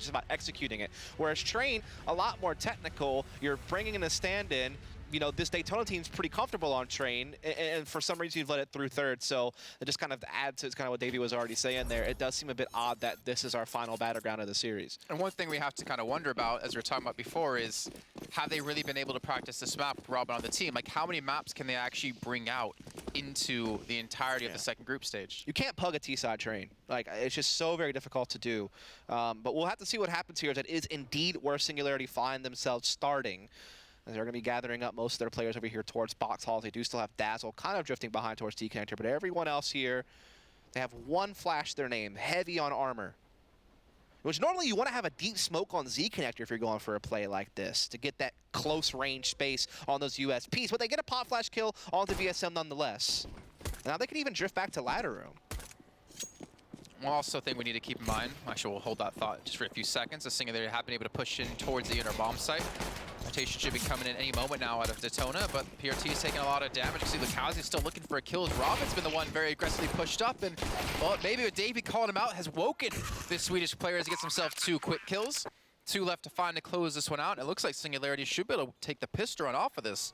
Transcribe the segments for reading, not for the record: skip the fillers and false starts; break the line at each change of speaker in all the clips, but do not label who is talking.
It's just about executing it. Whereas Train, a lot more technical. You're bringing in a stand-in. You know, this Daytona team's pretty comfortable on Train, and for some reason you've let it through third, so it just kind of adds to kind of what Davey was already saying there. It does seem a bit odd that this is our final battleground of the series.
And one thing we have to kind of wonder about, as we were talking about before, is have they really been able to practice this map with Robin on the team? Like, how many maps can they actually bring out into the entirety of the second group stage?
You can't pug a T-side Train. Like, it's just so very difficult to do. But we'll have to see what happens here. That is indeed where Singularity find themselves starting. They're going to be gathering up most of their players over here towards box halls. They do still have Dazzle kind of drifting behind towards D-Connector, but everyone else here, they have one flash their name, heavy on armor. Which normally you want to have a deep smoke on Z-Connector if you're going for a play like this, to get that close range space on those USPs, but they get a pop flash kill on the VSM nonetheless. Now they can even drift back to ladder room.
One also thing we need to keep in mind, actually we'll hold that thought just for a few seconds, the Singularity have been able to push in towards the inner bomb site. Rotation should be coming in any moment now out of DETONA, but PRT is taking a lot of damage. You see Lucazzi still looking for a kill. Robin's been the one very aggressively pushed up, and well, maybe with Davey calling him out, has woken this Swedish player as he gets himself 2 quick kills. 2 left to find to close this one out. It looks like Singularity should be able to take the pistol run off of this.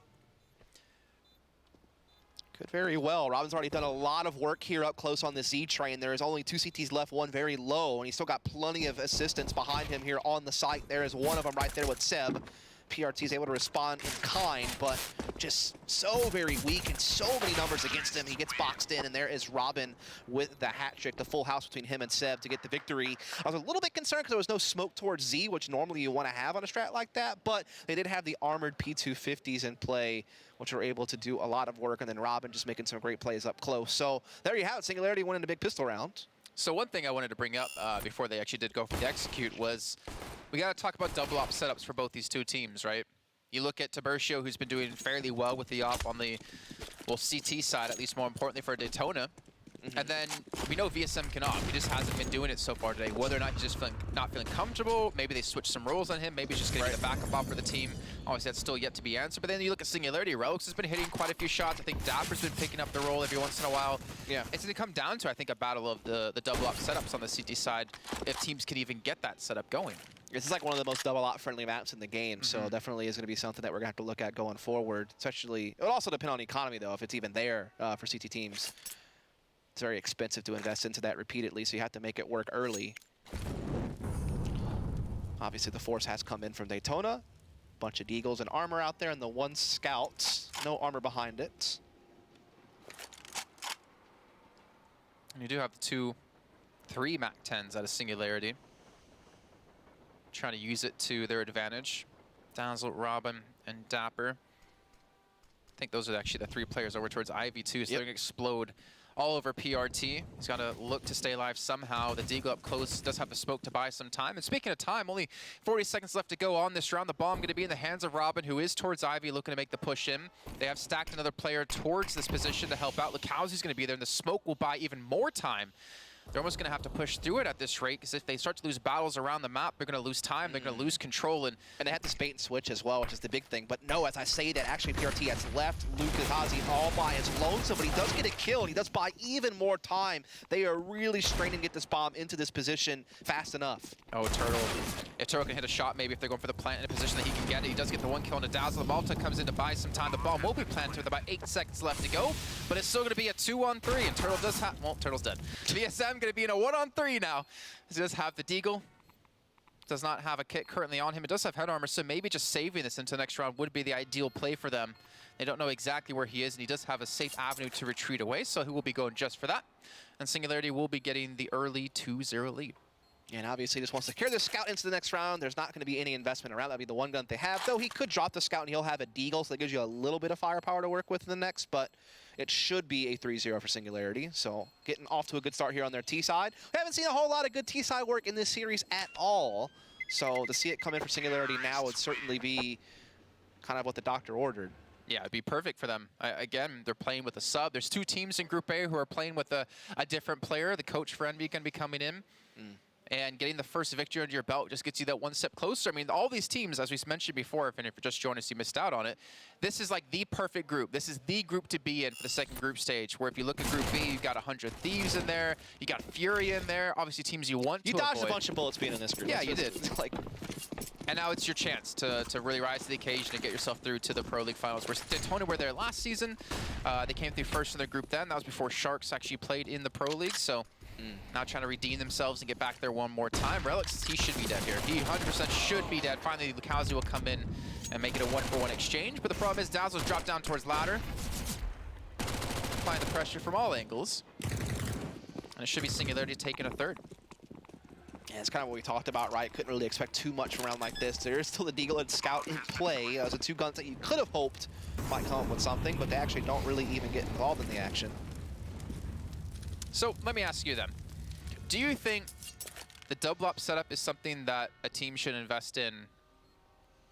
Could very well. Robin's already done a lot of work here up close on the Z train. There is only 2 CTs left, one very low, and he's still got plenty of assistance behind him here on the site. There is one of them right there with Seb. PRT is able to respond in kind, but just so very weak and so many numbers against him. He gets boxed in, and there is Robin with the hat trick, the full house between him and Seb to get the victory. I was a little bit concerned because there was no smoke towards Z, which normally you want to have on a strat like that, but they did have the armored P250s in play, which were able to do a lot of work, and then Robin just making some great plays up close. So there you have it, Singularity winning the big pistol round.
So one thing I wanted to bring up before they actually did go for the execute was we got to talk about double op setups for both these two teams, right? You look at Tiburcio, who's been doing fairly well with the op on the, well, CT side, at least more importantly for Daytona. And then we know VSM can op. He just hasn't been doing it so far today. Whether or not he's just not feeling comfortable, maybe they switched some roles on him, maybe he's just getting the backup op for the team. Obviously, that's still yet to be answered. But then you look at Singularity. Relics has been hitting quite a few shots. I think Dapper's been picking up the role every once in a while.
Yeah.
It's going to come down to, I think, a battle of the double op setups on the CT side, if teams can even get that setup going.
This is like one of the most double op friendly maps in the game, so definitely is going to be something that we're going to have to look at going forward. Especially, it would also depend on the economy, though, if it's even there for CT teams. It's very expensive to invest into that repeatedly, so you have to make it work early. Obviously, the force has come in from Daytona. Bunch of Deagles and armor out there, and the 1 scout. No armor behind it.
And you do have the 3 MAC-10s out of Singularity. Trying to use it to their advantage. Dazzle, Robin, and Dapper. I think those are actually the 3 players over towards Ivy, too, so they're going to explode all over PRT. He's got to look to stay alive somehow. The Deagle up close does have the smoke to buy some time. And speaking of time, only 40 seconds left to go on this round. The bomb going to be in the hands of Robin, who is towards Ivy, looking to make the push in. They have stacked another player towards this position to help out. Lucauzi's going to be there, and the smoke will buy even more time. They're almost going to have to push through it at this rate, because if they start to lose battles around the map, they're going to lose time, they're going to lose control. And
they had this bait and switch as well, which is the big thing. But no, as I say that, actually PRT has left Lucauzi all by his lonesome, but he does get a kill, and he does buy even more time. They are really straining to get this bomb into this position fast enough.
Oh, Turtle. If Turtle can hit a shot, maybe if they're going for the plant in a position that he can get it. He does get the 1 kill on the Dazzle. Malta comes in to buy some time. The bomb will be planted with about 8 seconds left to go, but it's still going to be a 2-on-3, and Turtle does have, well, Turtle's dead. VSM going to be in a 1-on-3 now. He does have the Deagle. Does not have a kit currently on him. It does have head armor, so maybe just saving this into the next round would be the ideal play for them. They don't know exactly where he is, and he does have a safe avenue to retreat away, so he will be going just for that. And Singularity will be getting the early 2-0 lead.
And obviously just wants to carry the scout into the next round. There's not going to be any investment around. That'll be the 1 gun they have, though he could drop the scout and he'll have a Deagle, so that gives you a little bit of firepower to work with in the next, but it should be a 3-0 for Singularity. So getting off to a good start here on their T side. We haven't seen a whole lot of good T side work in this series at all. So to see it come in for Singularity now would certainly be kind of what the doctor ordered.
Yeah, it'd be perfect for them. Again, they're playing with a sub. There's 2 teams in Group A who are playing with a different player. The coach for Envy can be coming in. And getting the first victory under your belt just gets you that one step closer. I mean, all these teams, as we mentioned before, and if you're just joining us, you missed out on it, this is like the perfect group. This is the group to be in for the second group stage, where if you look at Group B, you've got 100 Thieves in there, you got Fury in there, obviously teams you want to
You dodged
avoid.
a bunch of bullets being in this group.
Yeah, you did.
Like,
and now it's your chance to really rise to the occasion and get yourself through to the Pro League Finals. Where DETONA were there last season. They came through first in their group then. That was before Sharks actually played in the Pro League, so now trying to redeem themselves and get back there one more time. Relics, he should be dead here. He 100% should be dead. Finally, Lukazi will come in and make it a 1-for-1 exchange. But the problem is Dazzle's dropped down towards ladder. Applying the pressure from all angles. And it should be Singularity taking a third.
Yeah, it's kind of what we talked about, right? Couldn't really expect too much from a round like this. There is still the Deagle and Scout in play. Those are two guns that you could have hoped might come up with something, but they actually don't really even get involved in the action.
So let me ask you then, do you think the double up setup is something that a team should invest in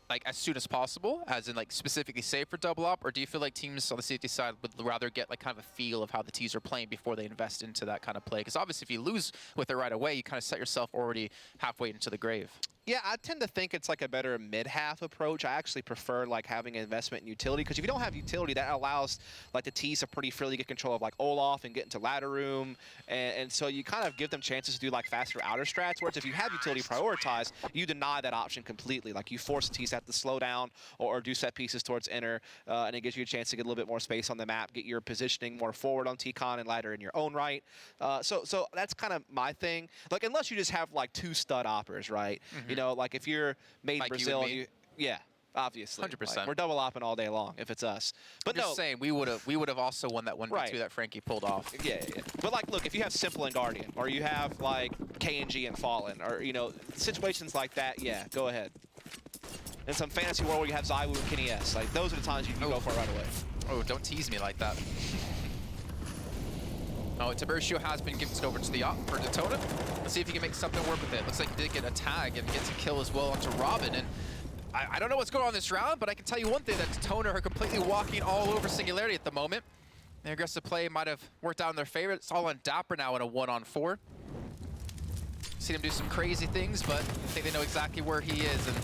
like as soon as possible, as in like specifically save for double up, or do you feel like teams on the CT side would rather get like kind of a feel of how the teams are playing before they invest into that kind of play? Because obviously if you lose with it right away, you kind of set yourself already halfway into the grave.
Yeah, I tend to think it's like a better mid-half approach. I actually prefer like having an investment in utility, because if you don't have utility, that allows like the T's to pretty freely get control of like Olaf and get into ladder room, and so you kind of give them chances to do like faster outer strats. Whereas if you have utility prioritized, you deny that option completely. Like you force the T's to have to slow down or do set pieces towards inner, and it gives you a chance to get a little bit more space on the map, get your positioning more forward on T-Con and ladder in your own right. So that's kind of my thing. Like unless you just have like two stud oppers, right? You know, like if you're made
Like
Brazil,
you and me?
yeah, obviously.
100%.
Like, we're double opping all day long if it's us. But
I'm
no,
just saying we would have also won that 1v2
Right.
that Frankie pulled off.
yeah. But like, look, if you have Simple and Guardian, or you have like KNG and Fallen, or you know, situations like that, yeah, go ahead. In some fantasy world where you have Zywoo and Kenny S, like those are the times you can go for it right away.
Oh, don't tease me like that. Oh, Tiburcio has been gifted over to the op for DETONA. Let's see if he can make something work with it. Looks like he did get a tag and gets a kill as well onto Robin. And I don't know what's going on this round, but I can tell you one thing, that DETONA are completely walking all over Singularity at the moment. Their aggressive play might have worked out in their favor. It's all on Dapper now in a 1-on-4. Seen him do some crazy things, but I think they know exactly where he is. And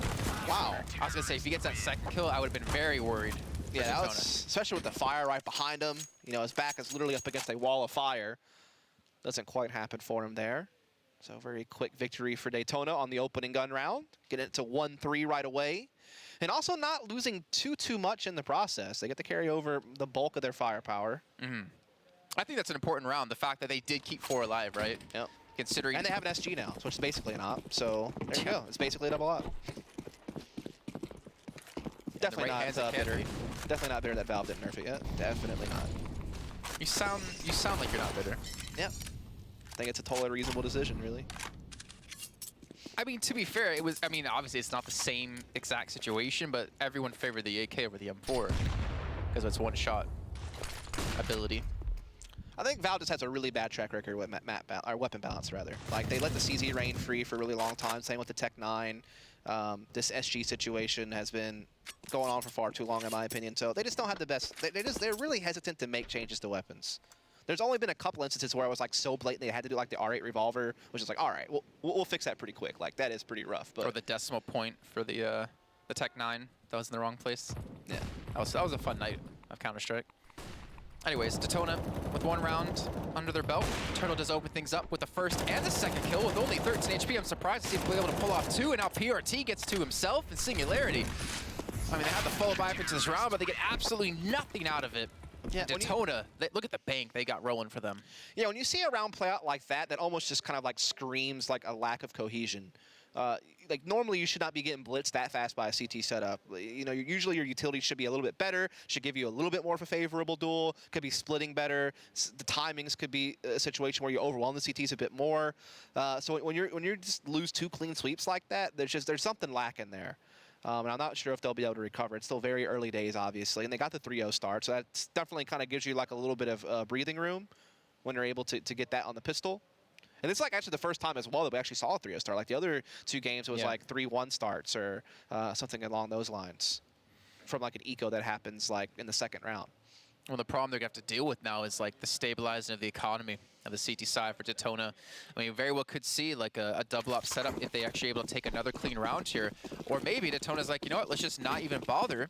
wow, I was gonna say, if he gets that second kill, I would have been very worried.
Yeah, that was, especially with the fire right behind him. You know, his back is literally up against a wall of fire. Doesn't quite happen for him there. So very quick victory for DETONA on the opening gun round. Getting it to 1-3 right away. And also not losing too much in the process. They get to carry over the bulk of their firepower.
I think that's an important round, the fact that they did keep 4 alive, right?
Yep.
Considering...
And they have an SG now, which is basically an op. So there you go. It's basically a double op. Definitely not bitter. Definitely not bitter that Valve didn't nerf it yet. Definitely not.
You sound like you're not bitter.
Yeah. I think it's a totally reasonable decision, really.
I mean, to be fair, it was. I mean, obviously it's not the same exact situation, but everyone favored the AK over the M4 because it's one-shot ability.
I think Valve just has a really bad track record with weapon balance, rather. Like, they let the CZ reign free for a really long time. Same with the Tech 9. This SG situation has been going on for far too long, in my opinion. So they just don't have the best. They're really hesitant to make changes to weapons. There's only been a couple instances where it was like so blatant they had to do like the R8 revolver, which is like, all right, we'll fix that pretty quick. Like that is pretty rough. But
or the decimal point for the Tech 9 that was in the wrong place.
Yeah,
that was a fun night of Counter-Strike. Anyways, DETONA with 1 round under their belt. Turtle does open things up with the first and the second kill with only 13 HP. I'm surprised to see him be able to pull off 2, and now PRT gets 2 himself in Singularity. I mean, they have the full buy into this round, but they get absolutely nothing out of it. Yeah, DETONA, look at the bank they got rolling for them. Yeah,
when you see a round play out like that, that almost just kind of like screams like a lack of cohesion. Like normally you should not be getting blitzed that fast by a CT setup. You know, usually your utility should be a little bit better, should give you a little bit more of a favorable duel, could be splitting better. The timings could be a situation where you overwhelm the CTs a bit more. So when you just lose 2 clean sweeps like that, there's something lacking there. And I'm not sure if they'll be able to recover. It's still very early days, obviously, and they got the 3-0 start, so that definitely kind of gives you like a little bit of breathing room when you're able to get that on the pistol. And it's like actually the first time as well that we actually saw a 3-0 start. Like the other 2 games, it was like 3-1 starts or something along those lines from like an eco that happens like in the second round.
Well, the problem they're going to have to deal with now is like the stabilizing of the economy of the CT side for DETONA. I mean, very well could see like a double up setup if they actually able to take another clean round here. Or maybe DETONA's like, you know what, let's just not even bother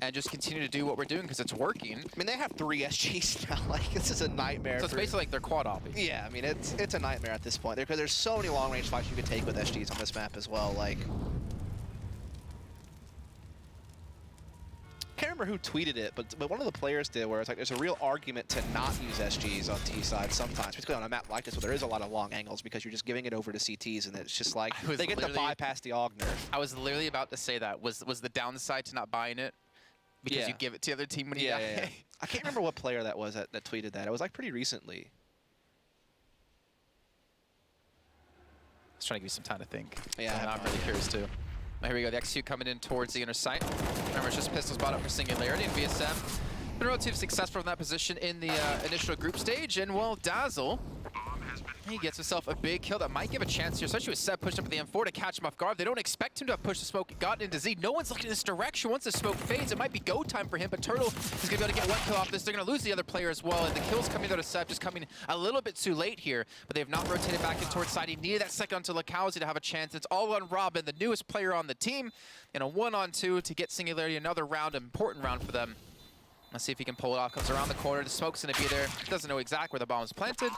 and just continue to do what we're doing because it's working.
I mean, they have 3 SGs now. Like, this is a nightmare.
So it's basically like they're quad opping.
Yeah, I mean, it's a nightmare at this point. Because there's so many long-range fights you can take with SGs on this map as well. Like, I can't remember who tweeted it, but one of the players did, where it's like there's a real argument to not use SGs on T side sometimes, particularly on a map like this where there is a lot of long angles because you're just giving it over to CTs and it's just like they get to bypass the AUG nerf.
I was literally about to say that. Was the downside to not buying it because you give it to the other team when you die?
I can't remember what player that was that tweeted that. It was like pretty recently.
I was trying to give you some time to think.
Yeah,
I'm really curious too. Here we go, the execute coming in towards the inner site. Remember, it's just pistols bought up for Singularity, and VSM been relatively successful in that position in the initial group stage. And well, Dazzle, he gets himself a big kill that might give a chance here, especially with Seb pushed up at the M4 to catch him off guard. They don't expect him to have pushed the smoke, gotten into Z. No one's looking in this direction. Once the smoke fades, it might be go time for him, but Turtle is going to be able to get one kill off this. They're going to lose the other player as well, and the kills coming though to Seb just coming a little bit too late here, but they have not rotated back in towards side. He needed that second onto Lakowski to have a chance. It's all on Robin, the newest player on the team, in a 1-on-2 to get Singularity another round, an important round for them. Let's see if he can pull it off. Comes around the corner. The smoke's going to be there. Doesn't know exactly where the bomb is planted.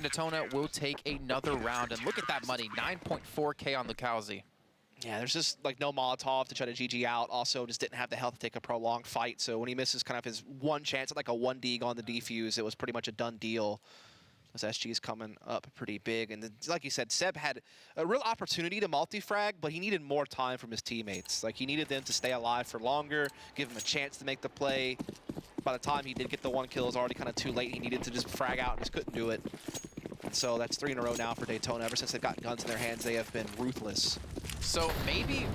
DETONA will take another round. And look at that money. 9.4K on Lakowski.
Yeah, there's just like no Molotov to try to GG out. Also, just didn't have the health to take a prolonged fight. So when he misses kind of his one chance at like a 1 dig on the defuse, it was pretty much a done deal. This SG's coming up pretty big. And then, like you said, Seb had a real opportunity to multi-frag, but he needed more time from his teammates. Like, he needed them to stay alive for longer, give him a chance to make the play. By the time he did get the 1 kill, it was already kind of too late. He needed to just frag out and just couldn't do it. And so that's 3 in a row now for DETONA. Ever since they've got guns in their hands, they have been ruthless.
So maybe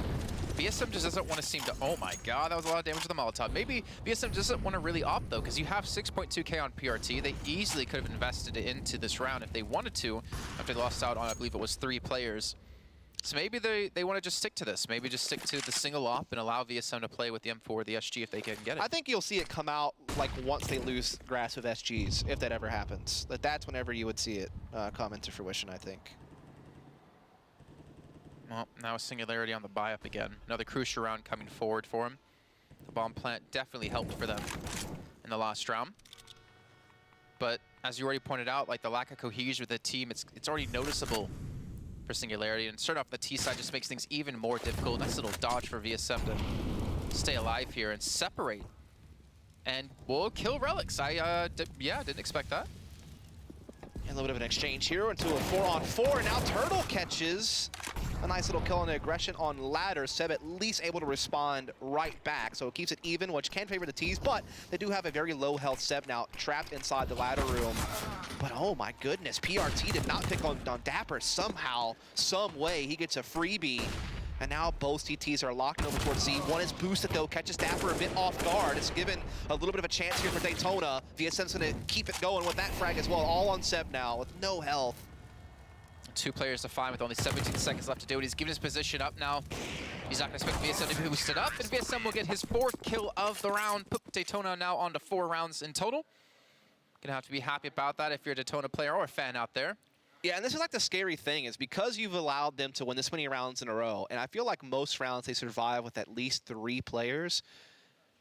VSM just doesn't want to seem to... Oh my god, that was a lot of damage to the Molotov. Maybe VSM doesn't want to really opt, though, because you have 6.2K on PRT. They easily could have invested it into this round if they wanted to, after they lost out on, I believe it was 3 players. So maybe they want to just stick to this. Maybe just stick to the single op and allow VSM to play with the M4, the SG, if they can get it.
I think you'll see it come out like once they lose grasp of SGs, if that ever happens. That's whenever you would see it come into fruition, I think.
Well, now Singularity on the buy-up again. Another crucial round coming forward for him. The bomb plant definitely helped for them in the last round. But as you already pointed out, like the lack of cohesion with the team, it's already noticeable for Singularity. And start off the T side just makes things even more difficult. Nice little dodge for VSM to stay alive here and separate. And we'll kill Relics. Didn't expect that.
And a little bit of an exchange here into a 4-on-4. And now Turtle catches a nice little kill on the aggression on ladder. Seb at least able to respond right back. So it keeps it even, which can favor the T's, but they do have a very low health Seb now trapped inside the ladder room. But oh my goodness, PRT did not pick on Dapper somehow, some way. He gets a freebie. And now both CTs are locked over towards Z. One is boosted though, catches Dapper a bit off guard. It's given a little bit of a chance here for DETONA. VSM's gonna keep it going with that frag as well. All on Seb now with no health.
2 players to find with only 17 seconds left to do it. He's given his position up now. He's not going to expect VSM to boost it up, and VSM will get his 4th kill of the round. Put DETONA now on to 4 rounds in total. Gonna have to be happy about that if you're a DETONA player or a fan out there.
Yeah, and this is like the scary thing is because you've allowed them to win this many rounds in a row, and I feel like most rounds they survive with at least 3 players.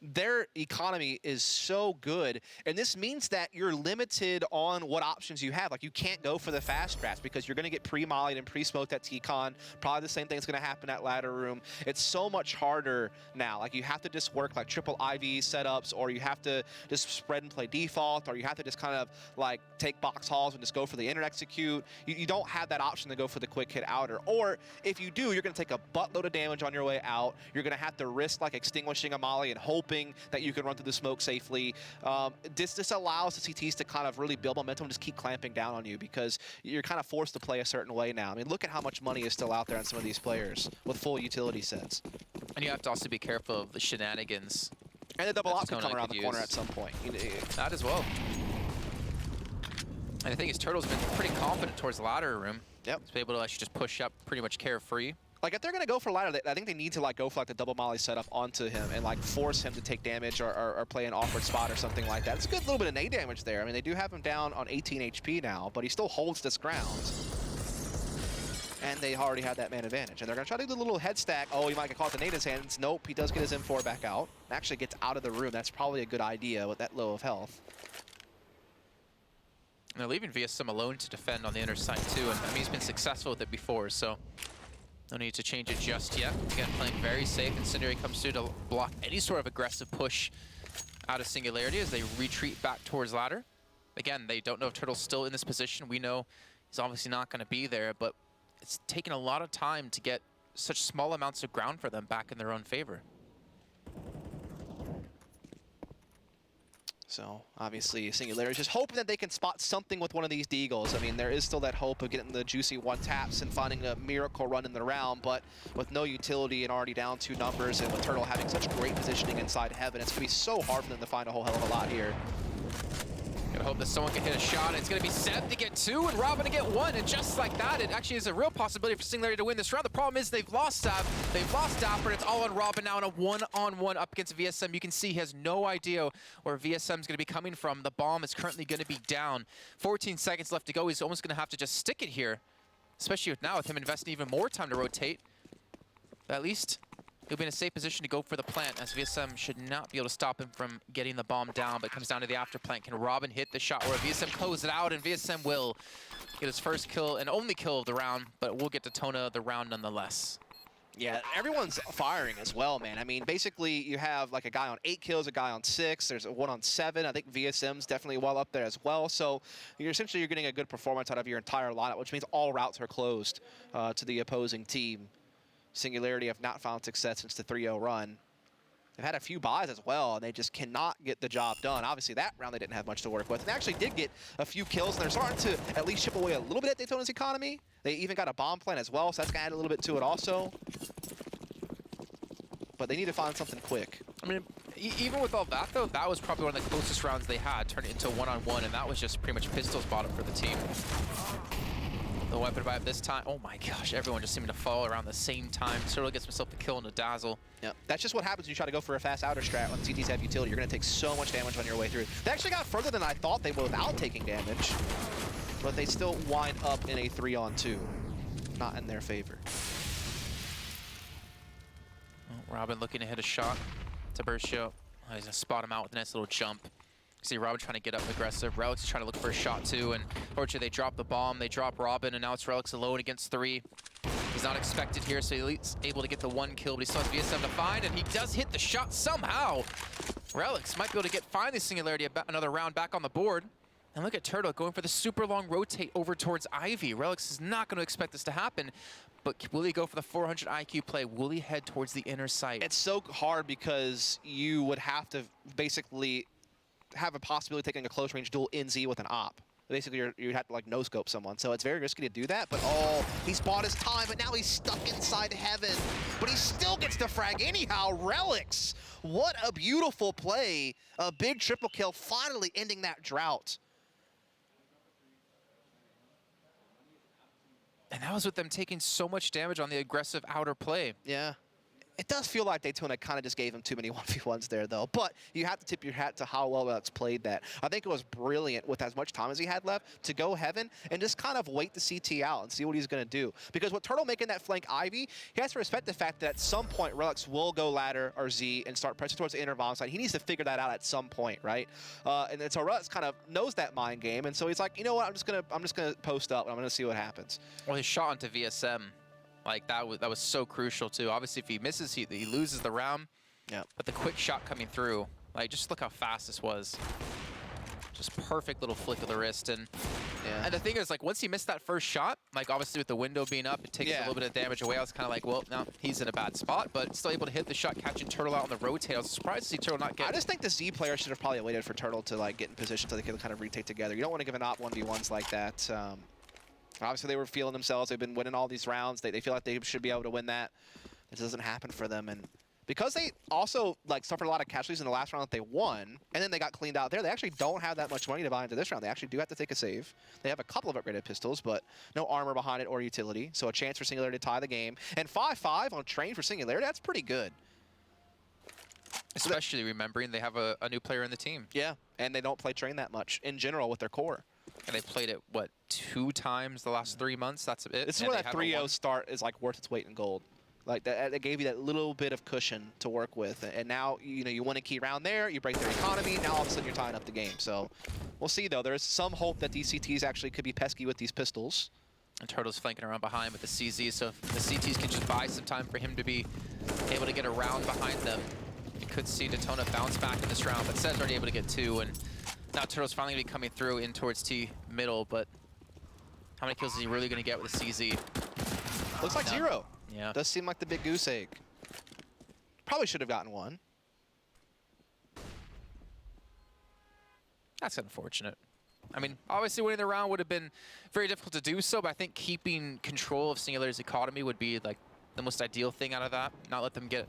Their economy is so good, and this means that you're limited on what options you have. Like, you can't go for the fast traps because you're going to get pre-mollied and pre-smoked at T-Con. Probably the same thing's going to happen at ladder room. It's so much harder now. Like, you have to just work like triple IV setups, or you have to just spread and play default, or you have to just kind of like take box hauls and just go for the inner execute. You don't have that option to go for the quick hit outer. Or if you do, you're going to take a buttload of damage on your way out. You're going to have to risk like extinguishing a molly and hope that you can run through the smoke safely. This allows the CTs to kind of really build momentum and just keep clamping down on you because you're kind of forced to play a certain way now. I mean, look at how much money is still out there on some of these players with full utility sets.
And you have to also be careful of the shenanigans.
And the double op can come around the corner at some point.
That as well. And the thing is, Turtle's been pretty confident towards the ladder room.
Yep.
He's been able to actually just push up pretty much carefree.
Like, if they're going to go for ladder, I think they need to, like, go for, like, the double molly setup onto him and, like, force him to take damage or play an awkward spot or something like that. It's a good little bit of nade damage there. I mean, they do have him down on 18 HP now, but he still holds this ground. And they already had that man advantage. And they're going to try to do the little head stack. Oh, he might get caught with the nade in his hands. Nope, he does get his M4 back out. Actually gets out of the room. That's probably a good idea with that low of health.
And they're leaving VSM alone to defend on the inner side, too. And I mean, he's been successful with it before, so no need to change it just yet. Again, playing very safe. Incendiary comes through to block any sort of aggressive push out of Singularity as they retreat back towards ladder. Again, they don't know if Turtle's still in this position. We know he's obviously not going to be there, but it's taken a lot of time to get such small amounts of ground for them back in their own favor.
So, obviously, Singularity is just hoping that they can spot something with one of these Deagles. I mean, there is still that hope of getting the juicy one taps and finding a miracle run in the round, but with no utility and already down 2 numbers, and with Turtle having such great positioning inside Heaven, it's going to be so hard for them to find a whole hell of a lot here.
Gonna hope that someone can hit a shot. It's gonna be Seb to get 2 and Robin to get 1, and just like that, it actually is a real possibility for Singularity to win this round. The problem is they've lost Seb, they've lost Dapper, and it's all on Robin now in a one-on-one up against VSM. You can see he has no idea where VSM is gonna be coming from. The bomb is currently gonna be down. 14 seconds left to go. He's almost gonna have to just stick it here, especially now with him investing even more time to rotate. But at least he'll be in a safe position to go for the plant, as VSM should not be able to stop him from getting the bomb down, but it comes down to the after plant. Can Robin hit the shot, or VSM close it out, and VSM will get his first kill and only kill of the round, but we'll get DETONA the round nonetheless.
Yeah, everyone's firing as well, man. I mean, basically, you have like a guy on 8 kills, a guy on 6, there's a one on 7. I think VSM's definitely well up there as well. So you're getting a good performance out of your entire lineup, which means all routes are closed to the opposing team. Singularity have not found success since the 3-0 run. They've had a few buys as well, and they just cannot get the job done. Obviously, that round they didn't have much to work with. And they actually did get a few kills, and they're starting to at least chip away a little bit at DETONA's economy. They even got a bomb plant as well, so that's going to add a little bit to it also. But they need to find something quick.
I mean, even with all that, though, that was probably one of the closest rounds they had, turned it into a one-on-one, and that was just pretty much pistols bottom for the team. The weapon vibe this time. Oh my gosh, everyone just seeming to fall around the same time. Turtle gets himself the kill and a dazzle.
Yep, that's just what happens when you try to go for a fast outer strat when CTs have utility. You're going to take so much damage on your way through. They actually got further than I thought they would without taking damage, but they still wind up in a 3-on-2. Not in their favor.
Oh, Robin looking to hit a shot to Bershio. Oh, he's going to spot him out with a nice little jump. See Robin trying to get up aggressive. Relics is trying to look for a shot too, and fortunately they drop the bomb, they drop Robin, and now it's Relics alone against 3. He's not expected here, so he's able to get the 1 kill, but he still has VSM to find, and he does hit the shot somehow. Relics might be able to get finally Singularity another round back on the board. And look at Turtle going for the super long rotate over towards Ivy. Relics is not going to expect this to happen, but will he go for the 400 IQ play? Will he head towards the inner sight?
It's so hard because you would have to basically have a possibility of taking a close range duel in Z with an op. Basically, you'd have to like no scope someone, so it's very risky to do that. But oh, he's bought his time, but now he's stuck inside Heaven. But he still gets the frag anyhow. Relics, what a beautiful play! A big triple kill, finally ending that drought.
And that was with them taking so much damage on the aggressive outer play.
Yeah. It does feel like DETONA kind of just gave him too many 1v1s there, though. But you have to tip your hat to how well Alex played that. I think it was brilliant with as much time as he had left to go Heaven and just kind of wait the CT out and see what he's going to do. Because with Turtle making that flank Ivy, he has to respect the fact that at some point Relics will go ladder or Z and start pressing towards the inner bomb side. He needs to figure that out at some point, right? And then so Relics kind of knows that mind game, and so he's like, you know what, I'm just gonna post up and I'm gonna see what happens.
Well, his shot onto VSM. Like, that was so crucial, too. Obviously, if he misses, he loses the round.
Yeah.
But the quick shot coming through, like, just look how fast this was. Just perfect little flick of the wrist. And the thing is, like, once he missed that first shot, like, obviously with the window being up, it takes a little bit of damage away. I was kind of like, well, no, he's in a bad spot, but still able to hit the shot, catching Turtle out on the rotate. I was surprised to see Turtle not get...
I just think the Z player should have probably waited for Turtle to, like, get in position so they can kind of retake together. You don't want to give an op 1v1s like that. Obviously, they were feeling themselves. They've been winning all these rounds. They feel like they should be able to win that. It doesn't happen for them. And because they also like suffered a lot of casualties in the last round that they won, and then they got cleaned out there, they actually don't have that much money to buy into this round. They actually do have to take a save. They have a couple of upgraded pistols, but no armor behind it or utility, so a chance for Singularity to tie the game. And 5-5 on Train for Singularity, that's pretty good.
Especially remembering they have a new player in the team.
Yeah, and they don't play Train that much in general with their core.
And they played it, what, 2 times the last 3 months? That's it.
This is where that 3-0 start is like worth its weight in gold. Like that gave you that little bit of cushion to work with, and now you win a key round there, you break their economy, now all of a sudden you're tying up the game. So we'll see though. There's some hope that these CTs actually could be pesky with these pistols.
And Turtle's flanking around behind with the CZ, so if the CTs can just buy some time for him to be able to get around behind them, you could see DETONA bounce back in this round. But Seb's already able to get 2, and now Turtle's finally going to be coming through in towards T middle. But how many kills is he really going to get with the CZ?
Looks like 0.
Yeah.
Does seem like the big goose egg. Probably should have gotten 1.
That's unfortunate. I mean, obviously winning the round would have been very difficult to do so, but I think keeping control of Singularity's economy would be like the most ideal thing out of that. Not let them get,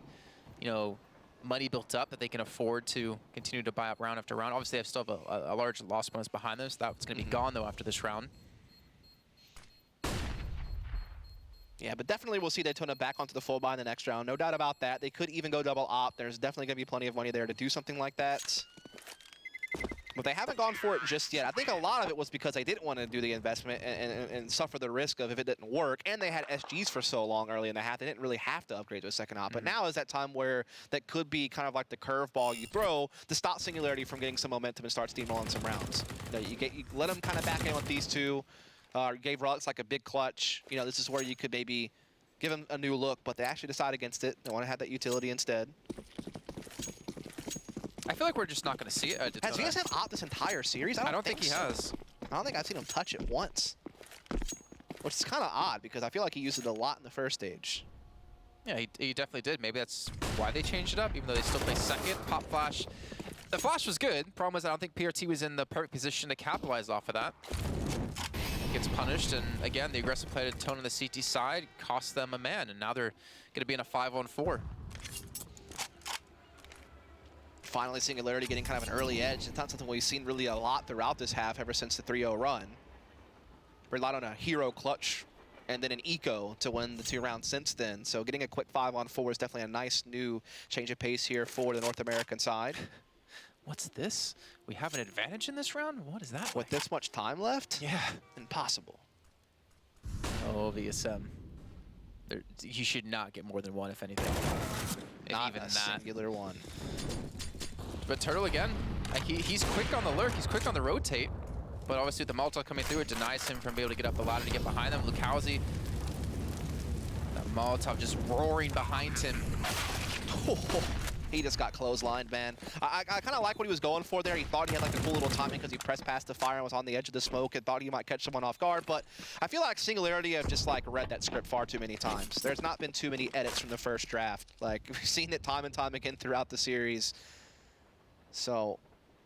money built up that they can afford to continue to buy up round after round. Obviously, they still have a large loss bonus behind them, so that's going to be gone though after this round.
Yeah, but definitely we'll see DETONA back onto the full buy in the next round. No doubt about that. They could even go double op. There's definitely going to be plenty of money there to do something like that. But they haven't gone for it just yet. I think a lot of it was because they didn't want to do the investment and suffer the risk of if it didn't work. And they had SGs for so long early in the half, they didn't really have to upgrade to a second op. But now is that time where that could be kind of like the curveball you throw to stop Singularity from getting some momentum and start steamrolling some rounds. You let them kind of back in with these two. Gave Relics like a big clutch. This is where you could maybe give them a new look, but they actually decide against it. They want to have that utility instead.
I feel like we're just not going to see it at DETONA.
Has he had op this entire series?
I don't think he has.
I don't think I've seen him touch it once. Which is kind of odd, because I feel like he used it a lot in the first stage.
Yeah, he definitely did. Maybe that's why they changed it up, even though they still play second. Pop flash. The flash was good. Problem was I don't think PRT was in the perfect position to capitalize off of that. Gets punished, and again, the aggressive play to DETONA on the CT side cost them a man, and now they're going to be in a 5-on-4.
Finally, Singularity getting kind of an early edge. It's not something we've seen really a lot throughout this half ever since the 3-0 run. Relied on a hero clutch and then an eco to win the 2 rounds since then. So getting a quick 5-on-4 is definitely a nice new change of pace here for the North American side.
What's this? We have an advantage in this round? What is that?
With this much time left?
Yeah.
Impossible.
Oh, VSM. You should not get more than 1, if anything.
Not
even
a
that.
singular one.
But Turtle again, he's quick on the lurk, he's quick on the rotate. But obviously with the Molotov coming through, it denies him from being able to get up the ladder to get behind them. Lukowski, that Molotov just roaring behind him.
He just got clotheslined, man. I kind of like what he was going for there. He thought he had like a cool little timing because he pressed past the fire and was on the edge of the smoke and thought he might catch someone off guard. But I feel like Singularity have just like read that script far too many times. There's not been too many edits from the first draft. Like we've seen it time and time again throughout the series. So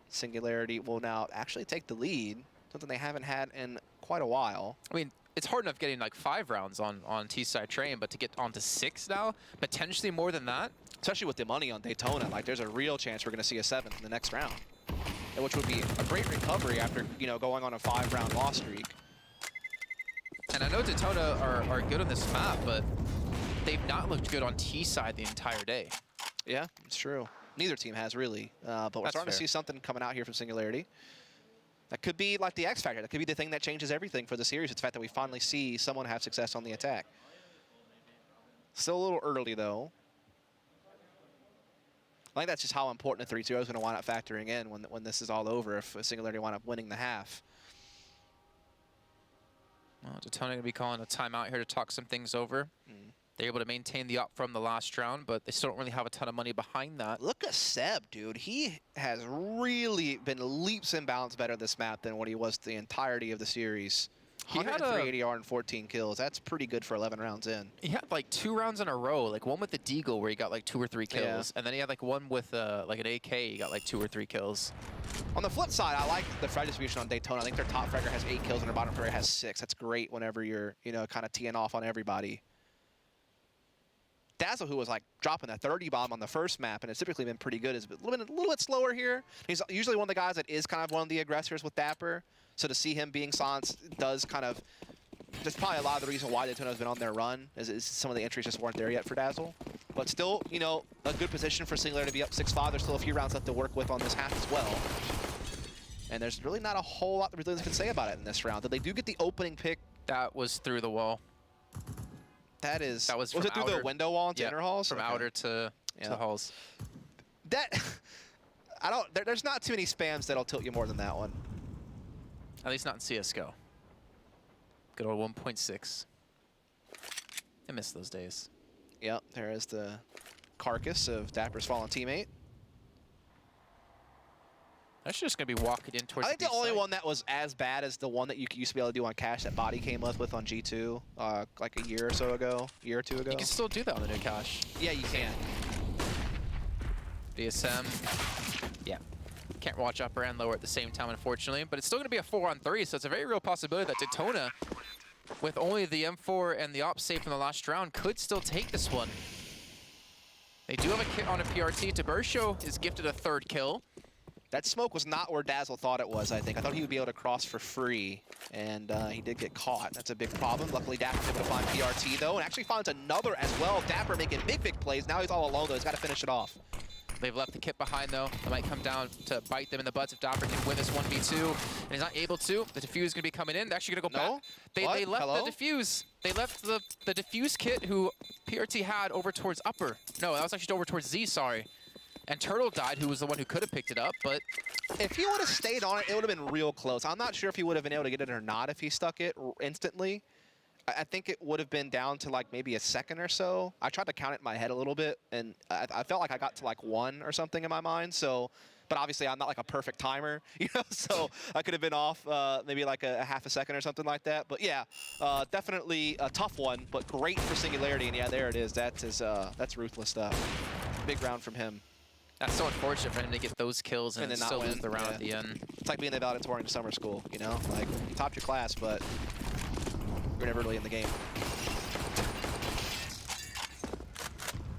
Singularity will now actually take the lead, something they haven't had in quite a while.
I mean, it's hard enough getting like 5 rounds on T-side Train, but to get onto 6 now, potentially more than that.
Especially with the money on DETONA, like there's a real chance we're going to see a 7th in the next round, which would be a great recovery after going on a 5-round loss streak.
And I know DETONA are good on this map, but they've not looked good on T-side the entire day.
Yeah, it's true. Neither team has really, but we're starting to see something coming out here from Singularity. That could be like the X factor. That could be the thing that changes everything for the series. It's the fact that we finally see someone have success on the attack. Still a little early though. I think that's just how important the 3-0 is going to wind up factoring in when this is all over, if Singularity wind up winning the half.
Well, DETONA going to be calling a timeout here to talk some things over. They're able to maintain the up from the last round, but they still don't really have a ton of money behind that.
Look at Seb, dude. He has really been leaps and bounds better this map than what he was the entirety of the series. He had 103 ADR and 14 kills. That's pretty good for 11 rounds in.
He had like 2 rounds in a row, like one with the Deagle where he got like 2 or 3 kills, and then he had like one with like an AK, he got like 2 or 3 kills.
On the flip side, I like the frag distribution on DETONA. I think their top fragger has 8 kills and their bottom fragger has 6. That's great whenever you're, kind of teeing off on everybody. Dazzle, who was like dropping a 30 bomb on the first map, and it's typically been pretty good, is a little bit slower here. He's usually one of the guys that is kind of one of the aggressors with Dapper. So to see him being Sans does kind of, that's probably a lot of the reason why DETONA has been on their run, is some of the entries just weren't there yet for Dazzle. But still, you know, a good position for Singularity to be up 6-5. There's still a few rounds left to work with on this half as well. And there's really not a whole lot the Brazilians can say about it in this round. They do get the opening pick.
That was through the wall.
That was
from
it through
outer,
the window wall into inner halls?
From outer to the halls.
That, there's not too many spams that'll tilt you more than that one.
At least not in CSGO. Good old 1.6. I miss those days.
Yep, there is the carcass of Dapper's fallen teammate.
That's just going to be walking in towards
I think the only one that was as bad as the one that you used to be able to do on Cash that Body came with on G2 like a year or so ago, year or two ago.
You can still do that on the new Cash.
Yeah, you can.
VSM, yeah. Can't watch upper and lower at the same time, unfortunately, but it's still going to be a 4-on-3, so it's a very real possibility that DETONA, with only the M4 and the op save from the last round, could still take this one. They do have a kit on a PRT. Tiburcio is gifted a 3rd kill.
That smoke was not where Dazzle thought it was, I think. I thought he would be able to cross for free, and he did get caught. That's a big problem. Luckily, Dapper's able to find PRT, though, and actually finds another as well. Dapper making big plays. Now he's all alone, though. He's got to finish it off.
They've left the kit behind, though. It might come down to bite them in the butts if Dapper can win this 1v2, and he's not able to. The defuse is going to be coming in. They're actually going to go back. They left the defuse. They left the defuse kit who PRT had over towards upper. No, that was actually over towards Z, sorry. And Turtle died, who was the one who could have picked it up, but...
If he would have stayed on it, it would have been real close. I'm not sure if he would have been able to get it or not if he stuck it instantly. I think it would have been down to like maybe a second or so. I tried to count it in my head a little bit, and I felt like I got to like 1 or something in my mind. So, but obviously I'm not like a perfect timer, you know. So I could have been off maybe like a half a second or something like that. But yeah, definitely a tough one, but great for Singularity. And yeah, there it is. That's ruthless stuff. Big round from him.
That's so unfortunate for him to get those kills and then still lose the round at the end.
It's like being the valedictorian in summer school, you know? Like, you topped your class, but you're never really in the game.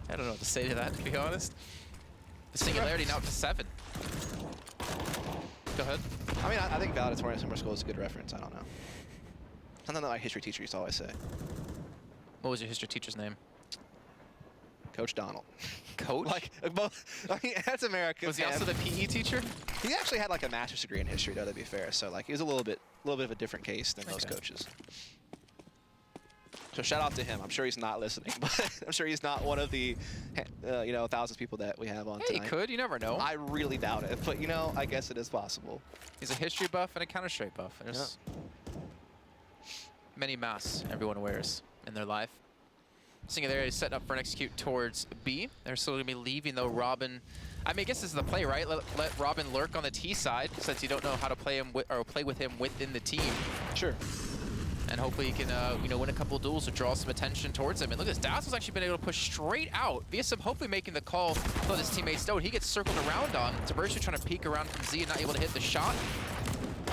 I don't know what to say to that, to be honest. The Singularity now up to 7. Go ahead.
I mean, I think valedictorian in summer school is a good reference. I don't know. Something that my history teacher used to always say.
What was your history teacher's name?
Coach Donald.
Coach?
Like, both. I mean, that's America.
Was he also the PE teacher?
He actually had like a master's degree in history, though, to be fair. So like, he was a little bit of a different case than most coaches. So shout out to him. I'm sure he's not listening, but I'm sure he's not one of the, you know, thousands of people that we have on tonight.
He could. You never know.
I really doubt it, but you know, I guess it is possible.
He's a history buff and a Counter-Strike buff. There's many masks everyone wears in their life. Singularity is setting up for an execute towards B. They're still going to be leaving, though, Robin. I mean, I guess this is the play, right? Let Robin lurk on the T side, since you don't know how to play him or play with him within the team.
Sure.
And hopefully he can, you know, win a couple of duels or draw some attention towards him. And look at this, Dazzle's actually been able to push straight out. VSM hopefully making the call. Oh, this teammate's stowed. He gets circled around on. Tiburcio trying to peek around from Z and not able to hit the shot.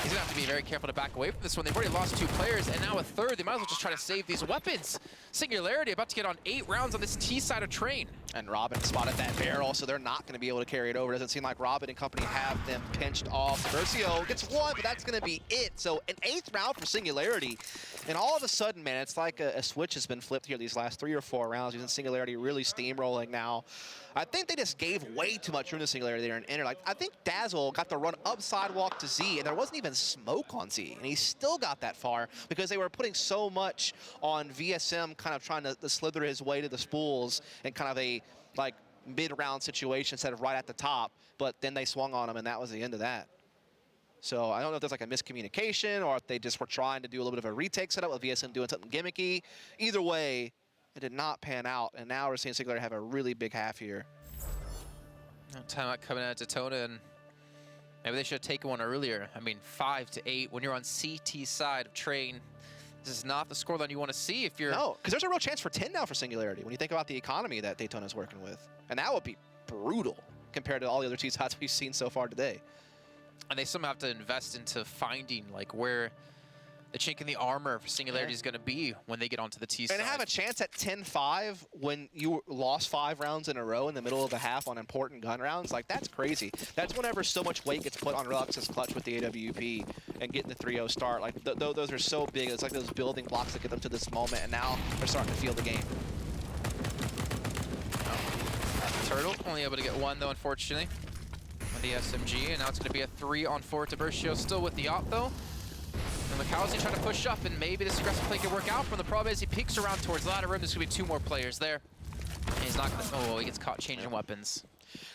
He's going to have to be very careful to back away from this one. They've already lost 2 players, and now a 3rd. They might as well just try to save these weapons. Singularity about to get on 8 rounds on this T side of train. And Robin spotted that barrel, so they're not going to be able to carry it over. Doesn't seem like Robin and company have them pinched off. Tiburcio gets 1, but that's going to be it. So an 8th round for Singularity. And all of a sudden, man, it's like a switch has been flipped here these last 3 or 4 rounds. Using Singularity really steamrolling now. I think they just gave way too much room to Singularity there in inner. Like, I think Dazzle got the run up sidewalk to Z, and there wasn't even smoke on Z, and he still got that far because they were putting so much on VSM, kind of trying to slither his way to the spools in kind of a like mid-round situation instead of right at the top. But then they swung on him, and that was the end of that. So I don't know if there's like a miscommunication or if they just were trying to do a little bit of a retake setup with VSM doing something gimmicky. Either way, it did not pan out, and now we're seeing Singularity have a really big half here. Timeout coming out of DETONA, and maybe they should have taken one earlier. I mean, 5 to 8 when you're on CT side of train. This is not the scoreline you want to see if you're... No, because there's a real chance for 10 now for Singularity when you think about the economy that DETONA is working with. And that would be brutal compared to all the other T sides we've seen so far today. And they somehow have to invest into finding like where the chink in the armor for Singularity is going to be when they get onto the T side.
And have a chance at 10-5 when you lost 5 rounds in a row in the middle of the half on important gun rounds. Like, that's crazy. That's whenever so much weight gets put on Relux's clutch with the AWP and getting the 3-0 start. Like, those are so big. It's like those building blocks that get them to this moment, and now they're starting to feel the game.
Turtle only able to get 1, though, unfortunately, with the SMG. And now it's going to be a 3-on-4 to Bercio, still with the op, though. And Lukowski trying to push up, and maybe this aggressive play can work out from the problem is he peeks around towards the ladder room. There's going to be 2 more players there. And he's not going to... Oh, he gets caught changing weapons.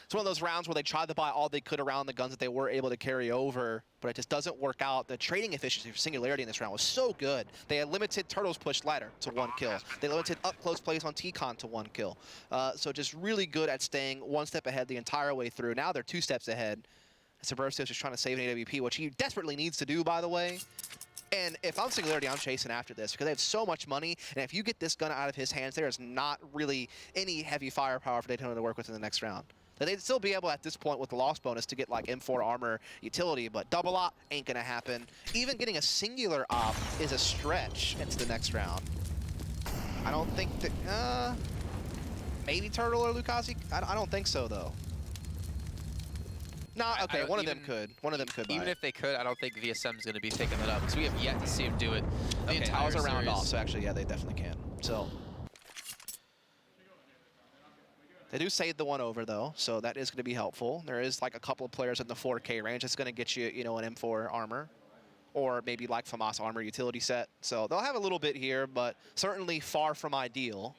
It's one of those rounds where they tried to buy all they could around the guns that they were able to carry over, but it just doesn't work out. The trading efficiency for Singularity in this round was so good. They had limited Turtles push ladder to 1 kill. They limited up-close plays on T-Con to 1 kill. So just really good at staying 1 step ahead the entire way through. Now they're 2 steps ahead. Subursio's just trying to save an AWP, which he desperately needs to do, by the way. And if I'm Singularity, I'm chasing after this because they have so much money. And if you get this gun out of his hands, there is not really any heavy firepower for Daytona to work with in the next round. They'd still be able at this point with the loss bonus to get like M4 armor utility, but double op ain't gonna happen. Even getting a singular op is a stretch into the next round. I don't think that, maybe Turtle or Lukazi? I don't think so though. No, okay, one of them could. One of them could buy
Even
it.
if they could, I don't think VSM is going to be taking that up because we have yet to see him do it the
Okay,
entire
I was a round
series.
off, so actually, yeah, they definitely can. So they do save the 1 over though, so that is going to be helpful. There is like a couple of players in the 4K range that's going to get you, you know, an M4 armor, or maybe like FAMAS armor utility set. So they'll have a little bit here, but certainly far from ideal.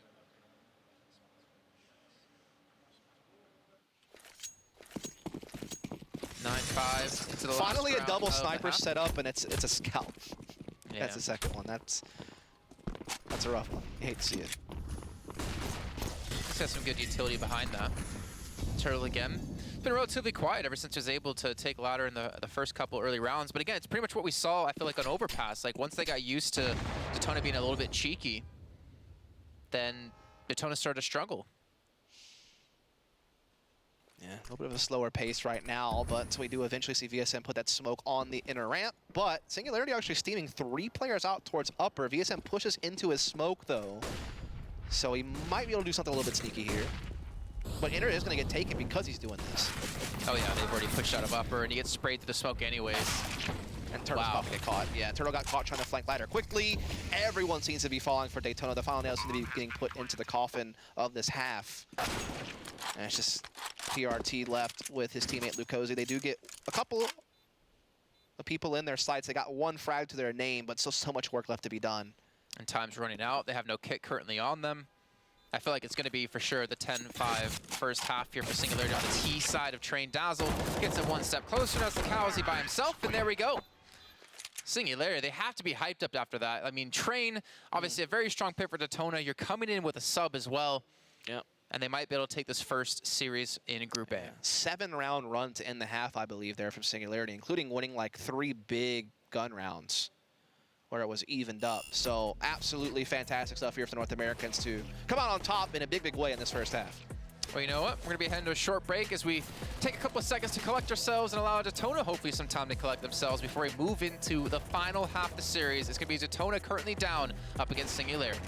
Into the
Finally,
last
a double
round of the
sniper
half.
set up, and it's a scout.
Yeah.
That's the second one. That's a rough one. You hate to see it.
He's got some good utility behind that. Turtle again. Been relatively quiet ever since he was able to take ladder in the first couple early rounds. But again, it's pretty much what we saw, I feel like, on Overpass. Like, once they got used to DETONA being a little bit cheeky, then DETONA started to struggle.
Yeah, a little bit of a slower pace right now, but we do eventually see VSM put that smoke on the inner ramp. But Singularity actually steaming 3 players out towards upper. VSM pushes into his smoke, though. So he might be able to do something a little bit sneaky here. But inner is going to get taken because he's doing this.
Oh yeah, they've already pushed out of upper, and he gets sprayed through the smoke anyways.
And Turtle's about to get caught. Yeah, Turtle got caught trying to flank ladder quickly. Everyone seems to be falling for Daytona. The final nails seem to be getting put into the coffin of this half. And it's just PRT left with his teammate Lukosi. They do get a couple of people in their sights. They got 1 frag to their name, but still so much work left to be done.
And time's running out. They have no kit currently on them. I feel like it's going to be for sure the 10-5 first half here for Singularity on the T side of Train. Dazzle gets it 1 step closer. Now it's Lukowski by himself, and there we go. Singularity, they have to be hyped up after that. I mean, Train, obviously a very strong pick for DETONA. You're coming in with a sub as well.
Yep.
And they might be able to take this first series in Group A.
7-round run to end the half, I believe, there from Singularity, including winning like 3 big gun rounds where it was evened up. So absolutely fantastic stuff here for the North Americans to come out on top in a big, big way in this first half.
Well, you know what? We're going to be heading to a short break as we take a couple of seconds to collect ourselves and allow DETONA hopefully some time to collect themselves before we move into the final half of the series. It's going to be DETONA currently down up against Singularity.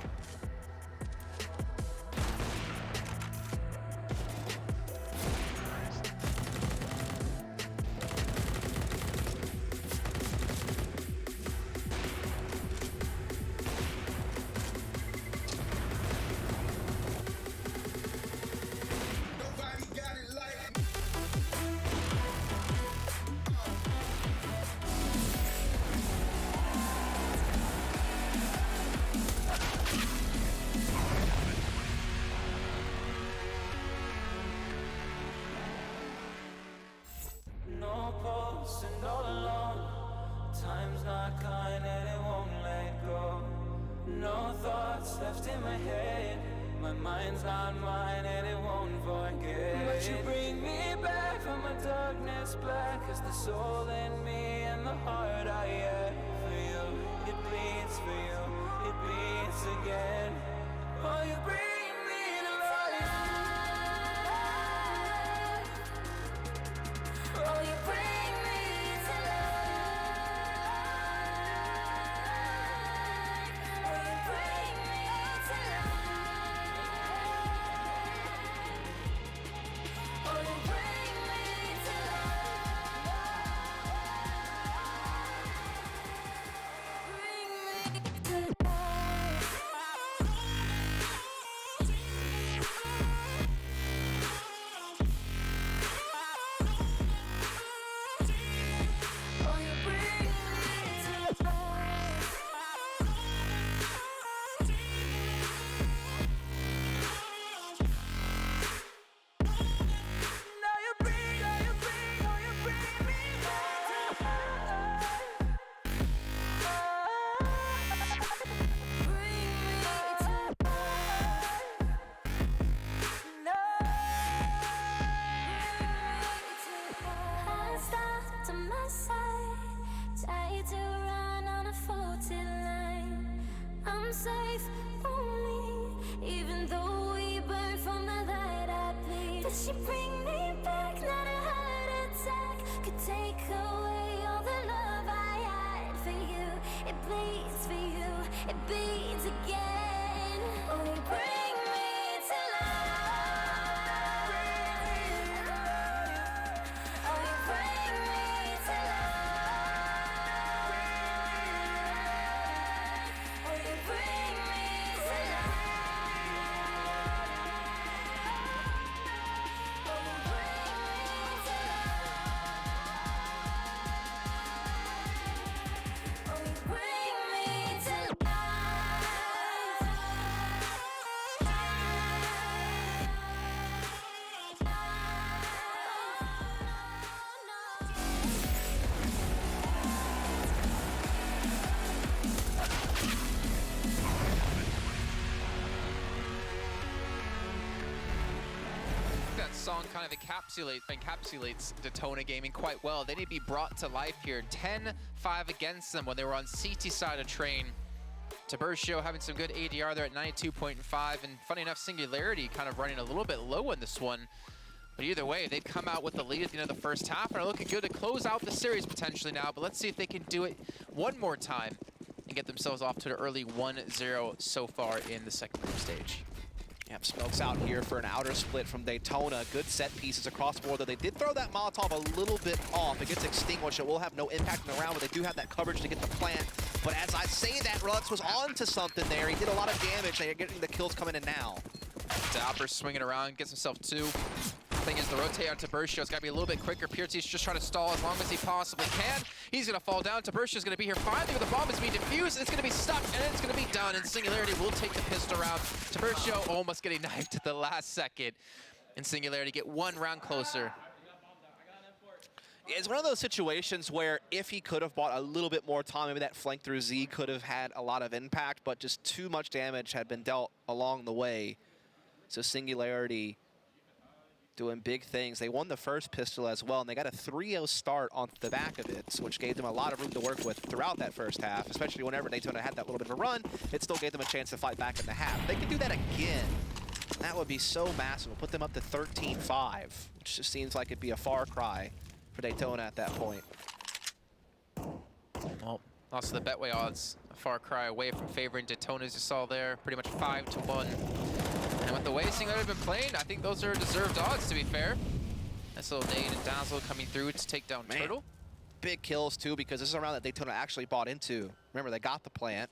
she bring me back? Not a heart attack could take away all the love I had for you. It bleeds for you, it beats again. Oh, you bring me to life. Oh, you bring me to life. Oh, you bring me to life.
That song kind of encapsulates DETONA gaming quite well. They need to be brought to life here. 10-5 against them when they were on CT side of train. Tiburcio having some good ADR there at 92.5, and funny enough, Singularity kind of running a little bit low in this one. But either way, they've come out with the lead at the end of the first half and are looking good to close out the series potentially now. But let's see if they can do it one more time and get themselves off to an early 1-0 so far in the second group stage.
Yep, Smokes out here for an outer split from DETONA. Good set pieces across the board, though they did throw that Molotov a little bit off. It gets extinguished. It will have no impact in the round, but they do have that coverage to get the plant. But as I say that, Rux was on to something there. He did a lot of damage. They're getting the kills coming in now.
Dapper swinging around, gets himself two. Thing is, the rotate on Tiburcio has got to be a little bit quicker. Piercy's just trying to stall as long as he possibly can. He's going to fall down. Tiburcio's going to be here finally, but the bomb is being defused. It's going to be stuck, and it's going to be done. And Singularity will take the pistol round. Tiburcio almost getting knifed at the last second. And Singularity get one round closer.
It's one of those situations where if he could have bought a little bit more time, maybe that flank through Z could have had a lot of impact, but just too much damage had been dealt along the way. So Singularity doing big things. They won the first pistol as well, and they got a 3-0 start on the back of it, which gave them a lot of room to work with throughout that first half, especially whenever DETONA had that little bit of a run. It still gave them a chance to fight back in the half. They could do that again. That would be so massive. It'll put them up to 13-5, which just seems like it'd be a far cry for DETONA at that point.
Well, also the Betway odds, a far cry away from favoring DETONA, as you saw there, pretty much 5-1. And with the way Singularity have been playing, I think those are deserved odds, to be fair. Nice little nade and Dazzle coming through to take down Turtle.
Big kills, too, because this is a round that DETONA actually bought into. Remember, they got the plant.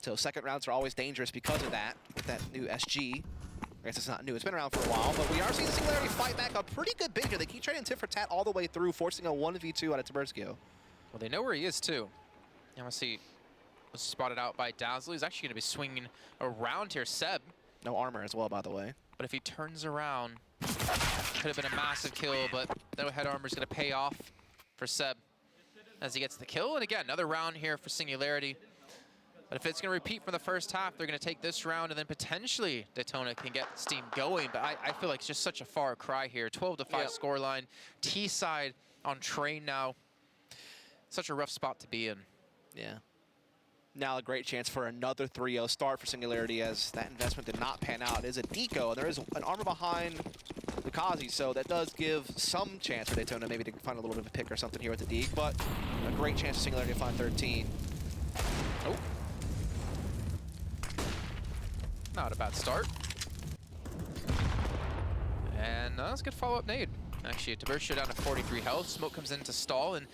So second rounds are always dangerous because of that, with that new SG. I guess it's not new, it's been around for a while, but we are seeing Singularity fight back a pretty good bit here. They keep trading tit for tat all the way through, forcing a 1v2 out of Tiburcio.
Well, they know where he is, too. And we'll see. Was spotted out by Dazzle. He's actually going to be swinging around here. Seb.
No armor as well, by the way.
But if he turns around, could have been a massive kill, but no head armor is going to pay off for Seb as he gets the kill. And again, another round here for Singularity. But if it's going to repeat from the first half, they're going to take this round, and then potentially DETONA can get steam going. But I feel like it's just such a far cry here. 12-5 scoreline. T-side on train now. Such a rough spot to be in.
Yeah. Now a great chance for another 3-0 start for Singularity, as that investment did not pan out. It is a deco, and there is an armor behind Lukazi, so that does give some chance for DETONA maybe to find a little bit of a pick or something here with the deke, but a great chance for Singularity to find 13.
Oh. Not a bad start. And that's a good follow-up nade. Actually, Tiburcio down to 43 health. Smoke comes in to stall, and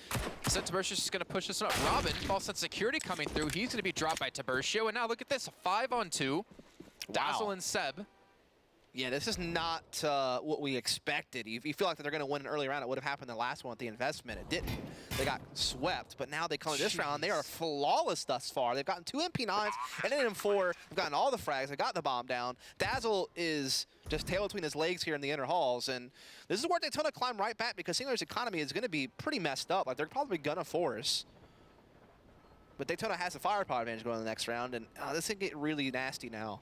so Tiburcio's just going to push this one up. Robin, false sense security coming through. He's going to be dropped by Tiburcio, and now look at this, a 5-on-2. Dazzle and Seb.
Yeah, this is not what we expected. You feel like that they're going to win an early round. It would have happened the last one with the investment. It didn't. They got swept, but now they come to this round. They are flawless thus far. They've gotten 2 MP9s and an M4. They've gotten all the frags. They got the bomb down. Dazzle is just tail between his legs here in the inner halls, and this is where DETONA climb right back, because Singularity's economy is going to be pretty messed up. Like, they're probably going to force. But DETONA has the firepower advantage going in the next round, and this can get really nasty now.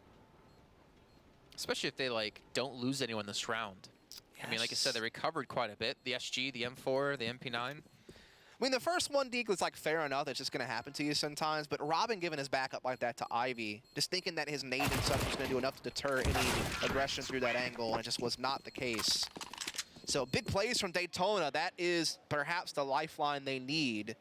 Especially if they, like, don't lose anyone this round. Yes. I mean, like I said, they recovered quite a bit. The SG, the M4, the MP9.
I mean, the first one deke was like fair enough. It's just going to happen to you sometimes. But Robin giving his back up like that to Ivy, just thinking that his nade and such was going to do enough to deter any aggression through that angle, and it just was not the case. So big plays from DETONA. That is perhaps the lifeline they need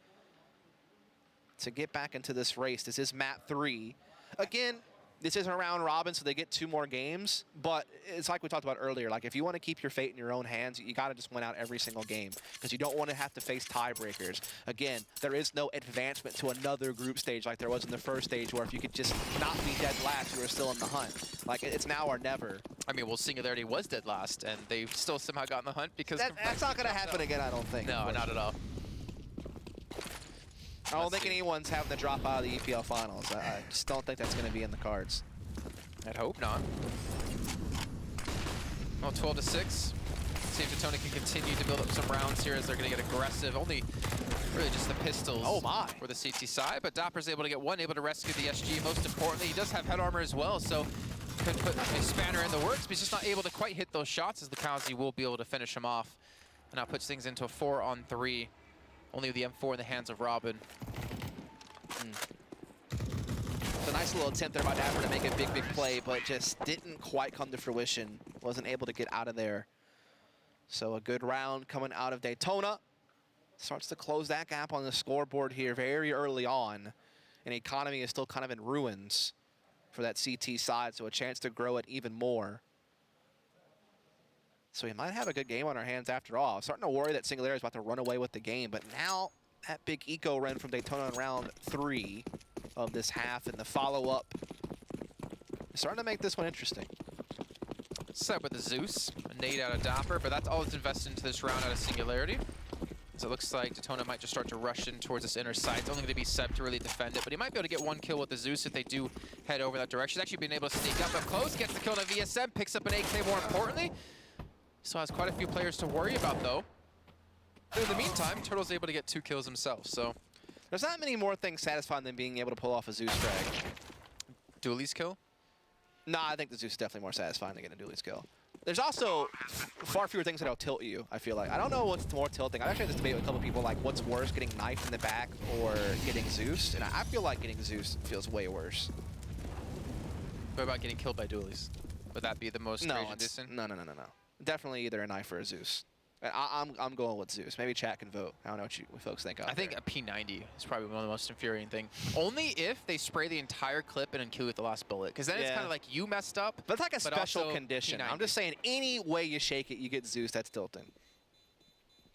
to get back into this race. This is map 3. Again, this isn't a round robin, so they get 2 more games. But it's like we talked about earlier. Like, if you want to keep your fate in your own hands, you got to just win out every single game because you don't want to have to face tiebreakers. Again, there is no advancement to another group stage like there was in the first stage, where if you could just not be dead last, you were still in the hunt. Like, it's now or never.
I mean, well, Singularity was dead last, and they still somehow got in the hunt because...
That's not going to happen again, I don't think.
No, not at all.
I don't think anyone's having to drop out of the EPL finals. I just don't think that's going to be in the cards.
I'd hope not. Well, 12-6. See if DETONA can continue to build up some rounds here as they're going to get aggressive. Only really just the pistols for the CT side, but Dapper's able to get one, able to rescue the SG. Most importantly, he does have head armor as well, so could put a spanner in the works, but he's just not able to quite hit those shots, as the Kazi will be able to finish him off. And now puts things into a 4-on-3. Only with the M4 in the hands of Robin.
It's a nice little attempt there by Dapper to make a big play, but just didn't quite come to fruition. Wasn't able to get out of there. So a good round coming out of DETONA. Starts to close that gap on the scoreboard here very early on. And economy is still kind of in ruins for that CT side, so a chance to grow it even more. So we might have a good game on our hands after all. I'm starting to worry that Singularity is about to run away with the game, but now that big eco run from DETONA in round 3 of this half and the follow-up is starting to make this one interesting.
Set up with the Zeus, a nade out of Dapper, but that's all that's invested into this round out of Singularity. So it looks like DETONA might just start to rush in towards this inner side. It's only going to be Seb to really defend it, but he might be able to get one kill with the Zeus if they do head over that direction. He's actually been able to sneak up close, gets the kill on a VSM, picks up an AK more importantly. Still has quite a few players to worry about, though. But in the meantime, Turtle's able to get 2 kills himself, so...
There's not many more things satisfying than being able to pull off a Zeus drag.
Dooley's kill?
Nah, I think the Zeus is definitely more satisfying than getting a Dooley's kill. There's also far fewer things that'll tilt you, I feel like. I don't know what's more tilting. I've actually had this debate with a couple people, like, what's worse, getting knifed in the back or getting Zeus? And I feel like getting Zeus feels way worse.
What about getting killed by Dooley's? Would that be the most
No,
distant?
no. Definitely either a knife or a Zeus. I'm going with Zeus. Maybe chat can vote. I don't know what folks think out
I think
there.
a P90 is probably one of the most infuriating thing. Only if they spray the entire clip and then kill you with the last bullet. Because then it's kind of like you messed up.
But it's like a special condition.
P90.
I'm just saying, any way you shake it, you get Zeus. That's tilting.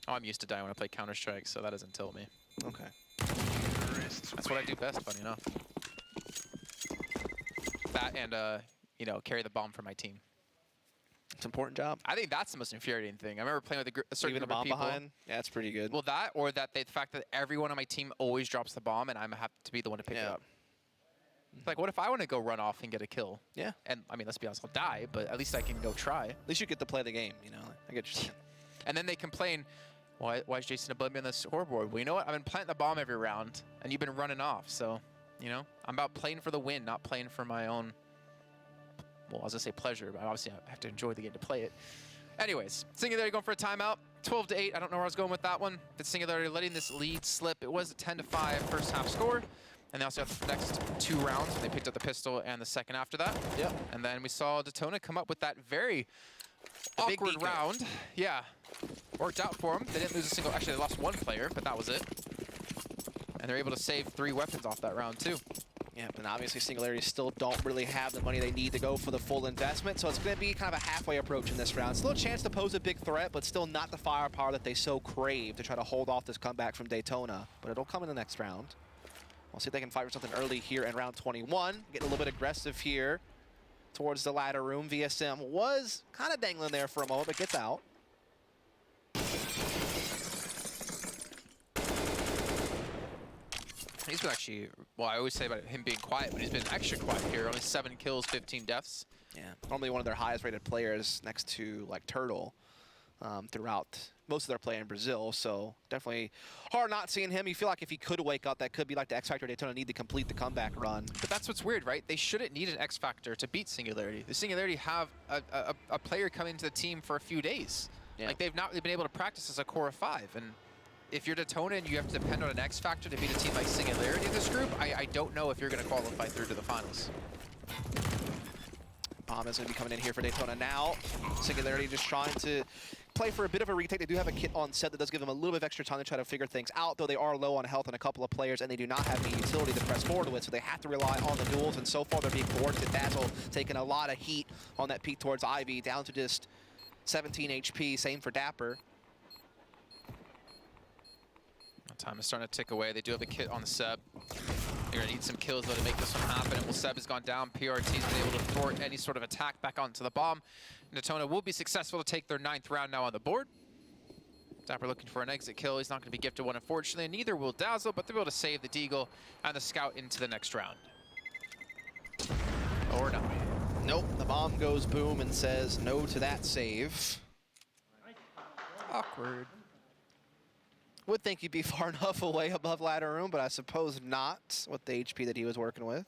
Oh, I'm used to dying when I play Counter-Strike, so that doesn't tilt me.
Okay.
That's what I do best, funny enough. That and, you know, carry the bomb for my team.
It's an important job.
I think that's the most infuriating thing. I remember playing with a certain
Leaving the
group
bomb
of people.
behind? Yeah, that's pretty good.
Well, that, or that the fact that everyone on my team always drops the bomb and I have to be the one to pick it up. It's like, what if I want to go run off and get a kill?
Yeah.
And, I mean, let's be honest, I'll die, but at least I can go try.
At least you get to play the game, you know? I get you.
And then they complain, why is Jason above me on the scoreboard? Well, you know what? I've been planting the bomb every round, and you've been running off. So, you know, I'm about playing for the win, not playing for my own, well, I was going to say pleasure, but obviously I have to enjoy the game to play it. Anyways, Singularity going for a timeout. 12-8. I don't know where I was going with that one. But Singularity letting this lead slip. It was a 10-5 first half score. And they also have the next 2 rounds. They picked up the pistol and the second after that.
Yep.
And then we saw DETONA come up with that very awkward round. Yeah. Worked out for them. They didn't lose a single... Actually, they lost 1 player, but that was it. And they're able to save 3 weapons off that round, too.
Yeah, and obviously Singularity still don't really have the money they need to go for the full investment, so it's going to be kind of a halfway approach in this round. Still a chance to pose a big threat, but still not the firepower that they so crave to try to hold off this comeback from DETONA. But it'll come in the next round. We'll see if they can fight for something early here in round 21. Getting a little bit aggressive here towards the ladder room. VSM was kind of dangling there for a moment, but gets out.
He's been actually, well, I always say about him being quiet, but he's been extra quiet here. Only 7 kills, 15 deaths.
Yeah, normally one of their highest rated players next to like Turtle throughout most of their play in Brazil. So definitely hard not seeing him. You feel like if he could wake up, that could be like the X Factor DETONA need to complete the comeback run.
But that's what's weird, right? They shouldn't need an X Factor to beat Singularity. The Singularity have a player come into the team for a few days.
Yeah.
Like they've not really been able to practice as a core of 5. And if you're DETONA and you have to depend on an X factor to beat a team like Singularity in this group, I don't know if you're going to qualify through to the finals.
Bomb is going to be coming in here for DETONA now. Singularity just trying to play for a bit of a retake. They do have a kit on set that does give them a little bit of extra time to try to figure things out, though they are low on health on a couple of players, and they do not have any utility to press forward with, so they have to rely on the duels, and so far they're being forced. Dazzle taking a lot of heat on that peek towards Ivy, down to just 17 HP. Same for Dapper.
Time is starting to tick away. They do have a kit on the Seb. They're going to need some kills, though, to make this one happen. And while Seb has gone down, PRT's been able to thwart any sort of attack back onto the bomb. DETONA will be successful to take their 9th round now on the board. Dapper looking for an exit kill. He's not going to be gifted one, unfortunately. And neither will Dazzle, but they're able to save the Deagle and the Scout into the next round. Or not.
Nope, the bomb goes boom and says no to that save.
Awkward.
Would think he'd be far enough away above ladder room, but I suppose not with the HP that he was working with.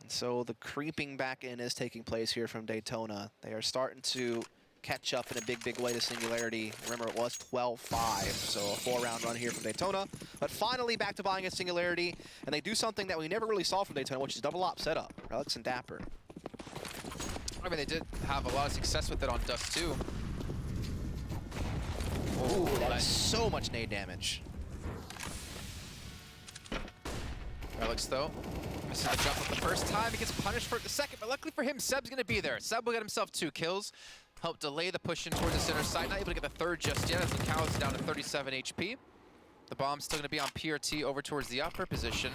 And so the creeping back in is taking place here from DETONA. They are starting to catch up in a big way to Singularity. Remember, it was 12-5, so a 4-round run here from DETONA. But finally back to buying a Singularity, and they do something that we never really saw from DETONA, which is double op setup. Relics and Dapper.
I mean, they did have a lot of success with it on Dust, too.
Ooh, that is so much nade damage.
Relics, though, misses the jump up the first time. He gets punished for it the second, but luckily for him, Seb's going to be there. Seb will get himself 2 kills, help delay the push in towards the center side. Not able to get the 3rd just yet, as the Cow is down to 37 HP. The bomb's still going to be on PRT over towards the upper position,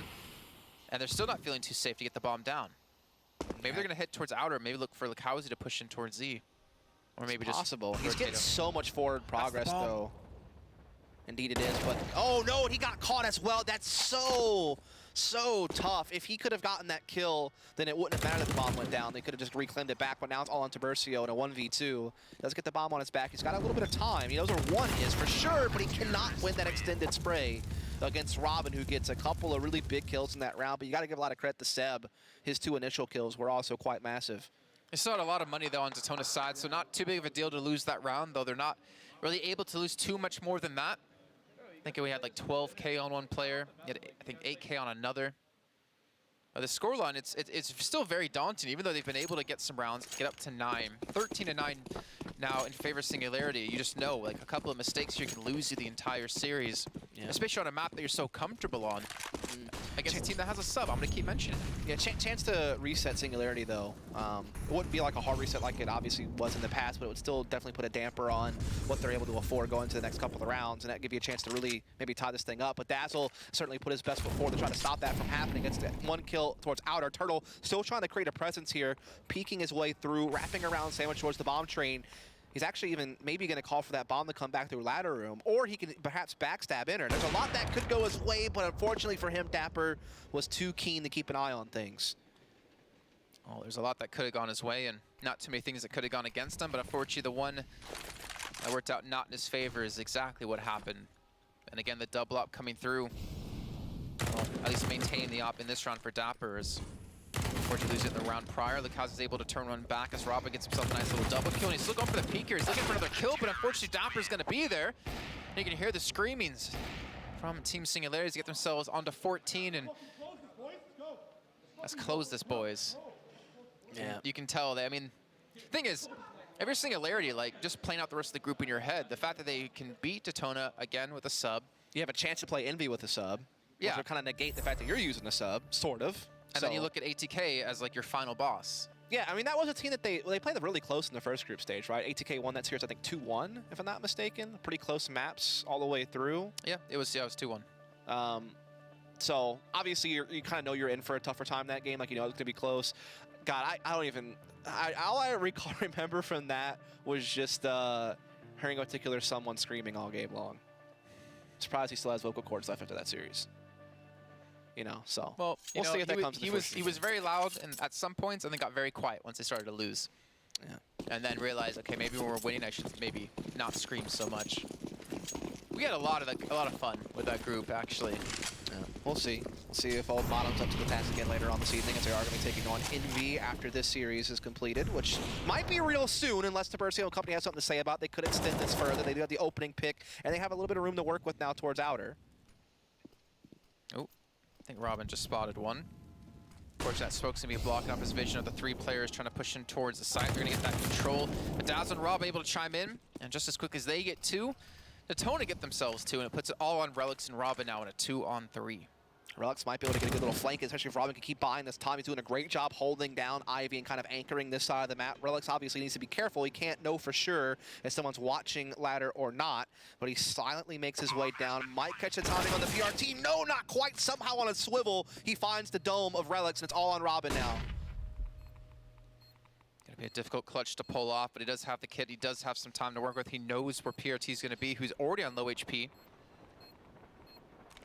and they're still not feeling too safe to get the bomb down. Maybe they're going to hit towards outer, maybe look for Lakowski to push in towards Z. Or maybe
it's
just
possible. He's getting
him.
so much forward progress, though. Indeed it is, but oh no, and he got caught as well. That's so tough. If he could have gotten that kill, then it wouldn't have mattered if the bomb went down. They could have just reclaimed it back, but now it's all on Tiburcio in a 1v2. Does get the bomb on his back. He's got a little bit of time. He knows where 1 is for sure, but he cannot win that extended spray against Robin, who gets a couple of really big kills in that round. But you got to give a lot of credit to Seb. His 2 initial kills were also quite massive.
They still had a lot of money, though, on DETONA's side, so not too big of a deal to lose that round, though they're not really able to lose too much more than that. I think we had like 12K on one player, I think 8K on another. The scoreline, it's still very daunting, even though they've been able to get some rounds, get up to 9. 13-9 now in favor of Singularity. You just know, like, a couple of mistakes here can lose you the entire series, especially on a map that you're so comfortable on. Against a team that has a sub, I'm going to keep mentioning it.
Yeah, chance to reset Singularity, though. It wouldn't be like a hard reset like it obviously was in the past, but it would still definitely put a damper on what they're able to afford going to the next couple of rounds, and that give you a chance to really maybe tie this thing up. But Dazzle certainly put his best foot forward to try to stop that from happening. Gets 1 kill towards outer. Turtle still trying to create a presence here, peeking his way through, wrapping around Sandwich towards the bomb train. He's actually even maybe going to call for that bomb to come back through ladder room, or he can perhaps backstab in her. There's a lot that could go his way, but unfortunately for him, Dapper was too keen to keep an eye on things.
Oh, there's a lot that could have gone his way, and not too many things that could have gone against him, but unfortunately the one that worked out not in his favor is exactly what happened. And again, the double op coming through. Well, at least maintain the op in this round for Dapper, as unfortunately losing the round prior. Lakaz is able to turn one back as Robin gets himself a nice little double kill. And he's still going for the peeker. He's looking for another kill, but unfortunately Dapper's going to be there. And you can hear the screamings from Team Singularity to get themselves onto 14. And let's close this, boys.
Yeah.
You can tell that, I mean, the thing is, if you're Singularity, like, just playing out the rest of the group in your head, the fact that they can beat DETONA again with a sub.
You have a chance to play Envy with a sub.
Yeah.
Which will kind of negate the fact that you're using a sub, sort of.
And then you look at ATK as, like, your final boss.
Yeah, I mean, that was a team that they played really close in the first group stage, right? ATK won that series, I think, 2-1, if I'm not mistaken. Pretty close maps all the way through.
Yeah, it was 2-1.
So, obviously, you kind of know you're in for a tougher time that game. Like, you know, it's going to be close. God, I don't even... all I remember from that was just hearing a particular someone screaming all game long. Surprised he still has vocal cords left after that series. You know, so
well,
we'll see if that comes.
He was very loud and at some points, and then got very quiet once they started to lose.
Yeah.
And then realized, okay, maybe when we're winning, I should maybe not scream so much. We had a lot of fun with that group, actually.
We'll see. See if Old Bottom's up to the task again later on this evening, as they are going to be taking on Envy after this series is completed, which might be real soon unless the Bercio Company has something to say about it. They could extend this further. They do have the opening pick, and they have a little bit of room to work with now towards Outer.
Oh, I think Robin just spotted one. Unfortunately, that smoke's going to be blocking off his vision of the 3 players trying to push him towards the side. They're going to get that control. But Dazzle and Rob able to chime in, and just as quick as they get 2, DETONA get themselves 2, and it puts it all on Relics and Robin now in a 2-on-3.
Relics might be able to get a good little flank, especially if Robin can keep buying this time. He's doing a great job holding down Ivy and kind of anchoring this side of the map. Relics obviously needs to be careful. He can't know for sure if someone's watching ladder or not, but he silently makes his way down. Might catch the timing on the PRT. No, not quite. Somehow on a swivel, he finds the dome of Relics, and it's all on Robin now.
Gonna be a difficult clutch to pull off, but he does have the kit. He does have some time to work with. He knows where PRT is going to be, who's already on low HP.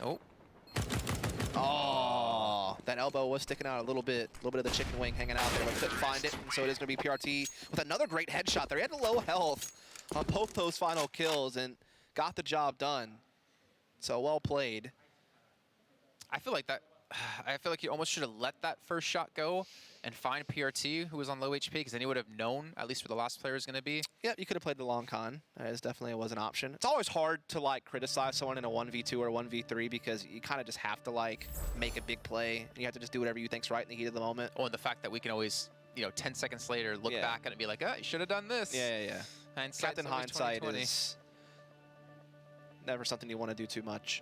Oh.
Oh, that elbow was sticking out a little bit of the chicken wing hanging out there, but couldn't find it, and so it is going to be PRT with another great headshot there. He had low health on both those final kills and got the job done. So well played.
I feel like you almost should have let that first shot go and find PRT, who was on low HP, because then you would have known at least where the last player is going to be.
Yep, you could have played the long con. It definitely was an option. It's always hard to like criticize someone in a 1v2 or 1v3 because you kind of just have to like make a big play. And you have to just do whatever you think's right in the heat of the moment.
Oh, and the fact that we can always, 10 seconds later look back at it and be like, oh, you should have done this.
Yeah. Captain Hindsight is never something you want to do too much.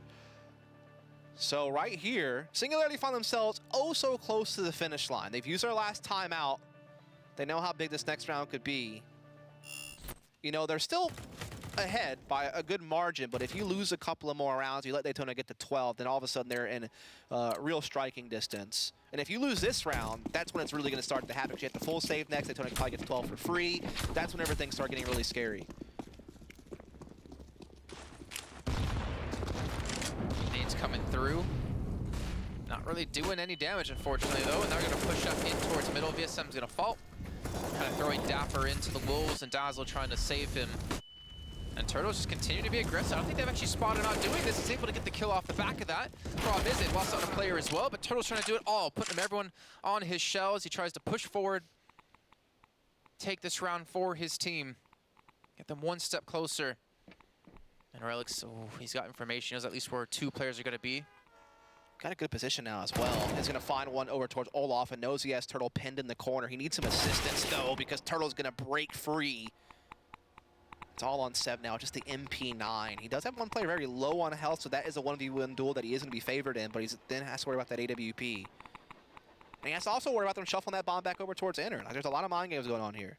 So right here, Singularity find themselves oh so close to the finish line. They've used their last timeout. They know how big this next round could be. They're still ahead by a good margin, but if you lose a couple of more rounds, you let DETONA get to 12, then all of a sudden they're in real striking distance. And if you lose this round, that's when it's really going to start to happen. You have the full save next, DETONA probably gets 12 for free. That's when everything starts getting really scary.
Coming through. Not really doing any damage, unfortunately, though. And they're going to push up in towards middle. VSM's going to fall. Kind of throwing Dapper into the wolves, and Dazzle trying to save him. And Turtles just continue to be aggressive. I don't think they've actually spotted out doing this. He's able to get the kill off the back of that. Problem is, it lost on a player as well, but Turtles trying to do it all, putting everyone on his shells. He tries to push forward, take this round for his team, get them one step closer. And Relics, he's got information. He knows at least where 2 players are going to be.
Got a good position now as well. He's going to find one over towards Olaf and knows he has Turtle pinned in the corner. He needs some assistance, though, because Turtle's going to break free. It's all on Seb now, just the MP9. He does have one player very low on health, so that is a 1v1 duel that he is going to be favored in, but he then has to worry about that AWP. And he has to also worry about them shuffling that bomb back over towards Inner. Like, there's a lot of mind games going on here.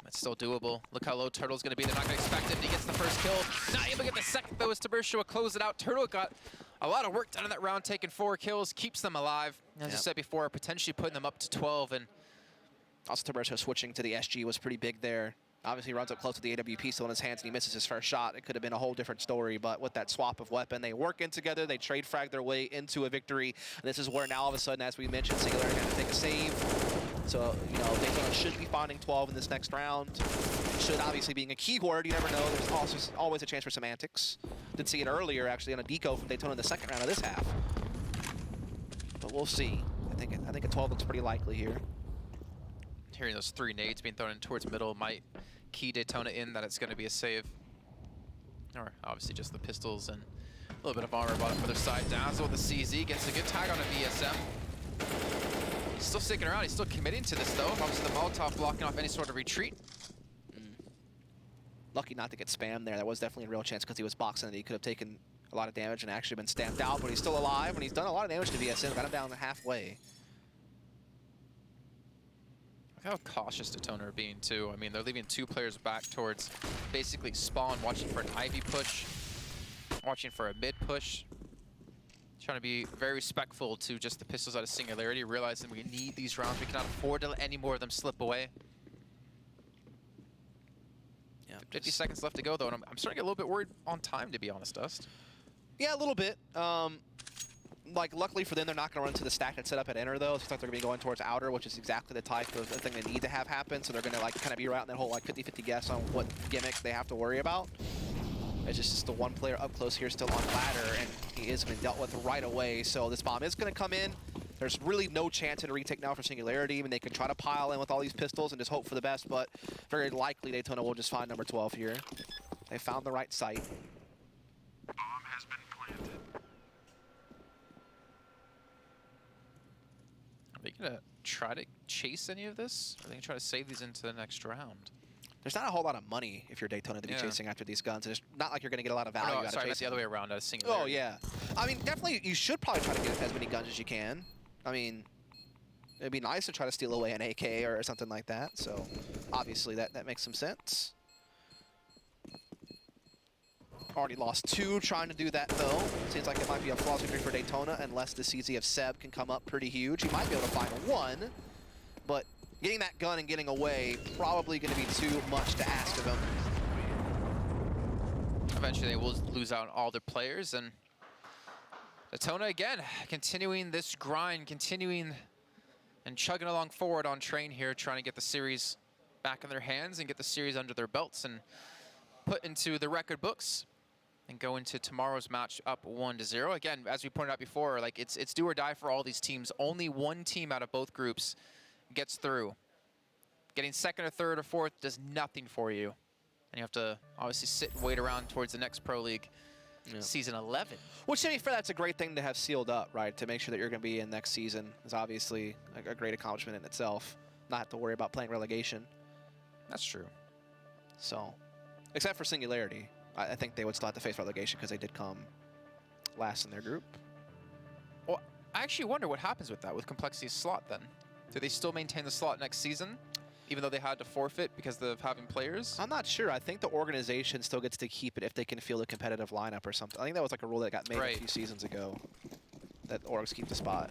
That's still doable. Look how low Turtle's going to be. They're not going to expect him. He gets the first kill. Not able to get the second, though, as Tiburcio close it out. Turtle got a lot of work done in that round, taking 4 kills, keeps them alive. As I said before, potentially putting them up to 12. And
also, Tiburcio switching to the SG was pretty big there. Obviously, he runs up close to the AWP still in his hands, and he misses his first shot. It could have been a whole different story, but with that swap of weapon, they work in together. They trade frag their way into a victory. And this is where now, all of a sudden, as we mentioned, Singularity had to take a save. So, DETONA should be finding 12 in this next round. Should obviously being a keyword. You never know. There's also always a chance for semantics. Did see it earlier, actually, on a deco from DETONA in the second round of this half. But we'll see. I think a 12 looks pretty likely here.
Hearing those 3 nades being thrown in towards middle might key DETONA in that it's going to be a save. Or obviously just the pistols and a little bit of armor bottom for their side. Dazzle with the CZ gets a good tag on a VSM. He's still sticking around. He's still committing to this, though. Obviously, the Molotov blocking off any sort of retreat.
Lucky not to get spammed there. That was definitely a real chance because he was boxing and he could have taken a lot of damage and actually been stamped out, but he's still alive, and he's done a lot of damage to VSM. Got him down to halfway.
Look how cautious DETONA are being, too. I mean, they're leaving 2 players back towards basically spawn, watching for an Ivy push, watching for a mid push. Trying to be very respectful to just the pistols out of Singularity, realizing we need these rounds. We cannot afford to let any more of them slip away. Yeah, 50 seconds left to go, though, and I'm starting to get a little bit worried on time, to be honest, Dust.
Yeah, a little bit. Luckily for them, they're not going to run into the stack that's set up at Inner, though. It looks like they're going to be going towards Outer, which is exactly the type of thing they need to have happen. So they're going to kind of be around that whole 50-50 guess on what gimmick they have to worry about. It's just the one player up close here still on ladder, and he is being dealt with right away. So this bomb is going to come in. There's really no chance in a retake now for Singularity. I mean, they can try to pile in with all these pistols and just hope for the best, but very likely DETONA will just find number 12 here. They found the right site.
Bomb has been planted.
Are they going to try to chase any of this? Or are they going to try to save these into the next round?
There's not a whole lot of money if you're DETONA to be chasing after these guns. And it's not like you're going to get a lot of value out of
sorry,
chasing
the other way around. Out of Singularity.
Oh, yeah. I mean, definitely, you should probably try to get as many guns as you can. I mean, it'd be nice to try to steal away an AK or something like that. So, obviously, that makes some sense. Already lost 2 trying to do that, though. Seems like it might be a flawless victory for DETONA unless the CZ of Seb can come up pretty huge. He might be able to find 1, but getting that gun and getting away probably going to be too much to ask of him.
Eventually, they will lose out on all their players, and DETONA again continuing this grind, continuing and chugging along forward on train here, trying to get the series back in their hands and get the series under their belts and put into the record books and go into tomorrow's match up 1-0. Again, as we pointed out before, like it's do or die for all these teams. Only one team out of both groups gets through. Getting second or third or fourth does nothing for you. And you have to obviously sit and wait around towards the next Pro League season 11.
Which, to be fair, that's a great thing to have sealed up, right? To make sure that you're going to be in next season is obviously a great accomplishment in itself. Not have to worry about playing relegation.
That's true.
So, except for Singularity, I think they would still have to face relegation because they did come last in their group.
Well, I actually wonder what happens with that, with Complexity's slot then. Do they still maintain the slot next season, even though they had to forfeit because of having players?
I'm not sure. I think the organization still gets to keep it if they can field a competitive lineup or something. I think that was like a rule that got made a few seasons ago, that orgs keep the spot.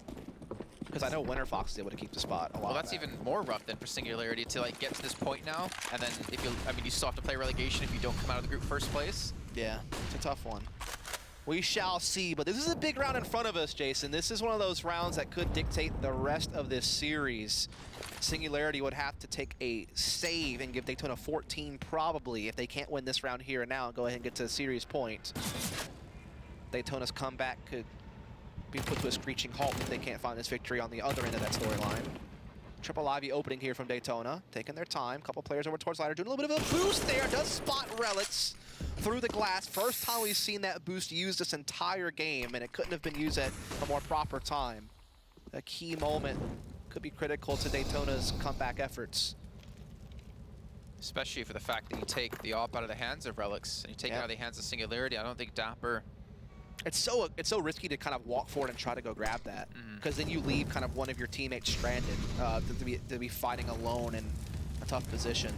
Because I know Winter Fox is able to keep the spot a lot.
Well, that's even more rough than for Singularity to like get to this point now, and then if you, I mean, you still have to play relegation if you don't come out of the group first place.
Yeah, it's a tough one. We shall see, but this is a big round in front of us, Jason. This is one of those rounds that could dictate the rest of this series. Singularity would have to take a save and give DETONA 14 probably if they can't win this round here and now and go ahead and get to a series point. DETONA's comeback could be put to a screeching halt if they can't find this victory on the other end of that storyline. Triple Ivy opening here from DETONA, taking their time. Couple players over towards ladder, doing a little bit of a boost there. Does spot Relics through the glass. First time we've seen that boost used this entire game, and it couldn't have been used at a more proper time. A key moment could be critical to DETONA's comeback efforts.
Especially for the fact that you take the op out of the hands of Relics and you take it out of the hands of Singularity. I don't think Dapper...
It's so risky to kind of walk forward and try to go grab that, because then you leave kind of one of your teammates stranded to be fighting alone in a tough position.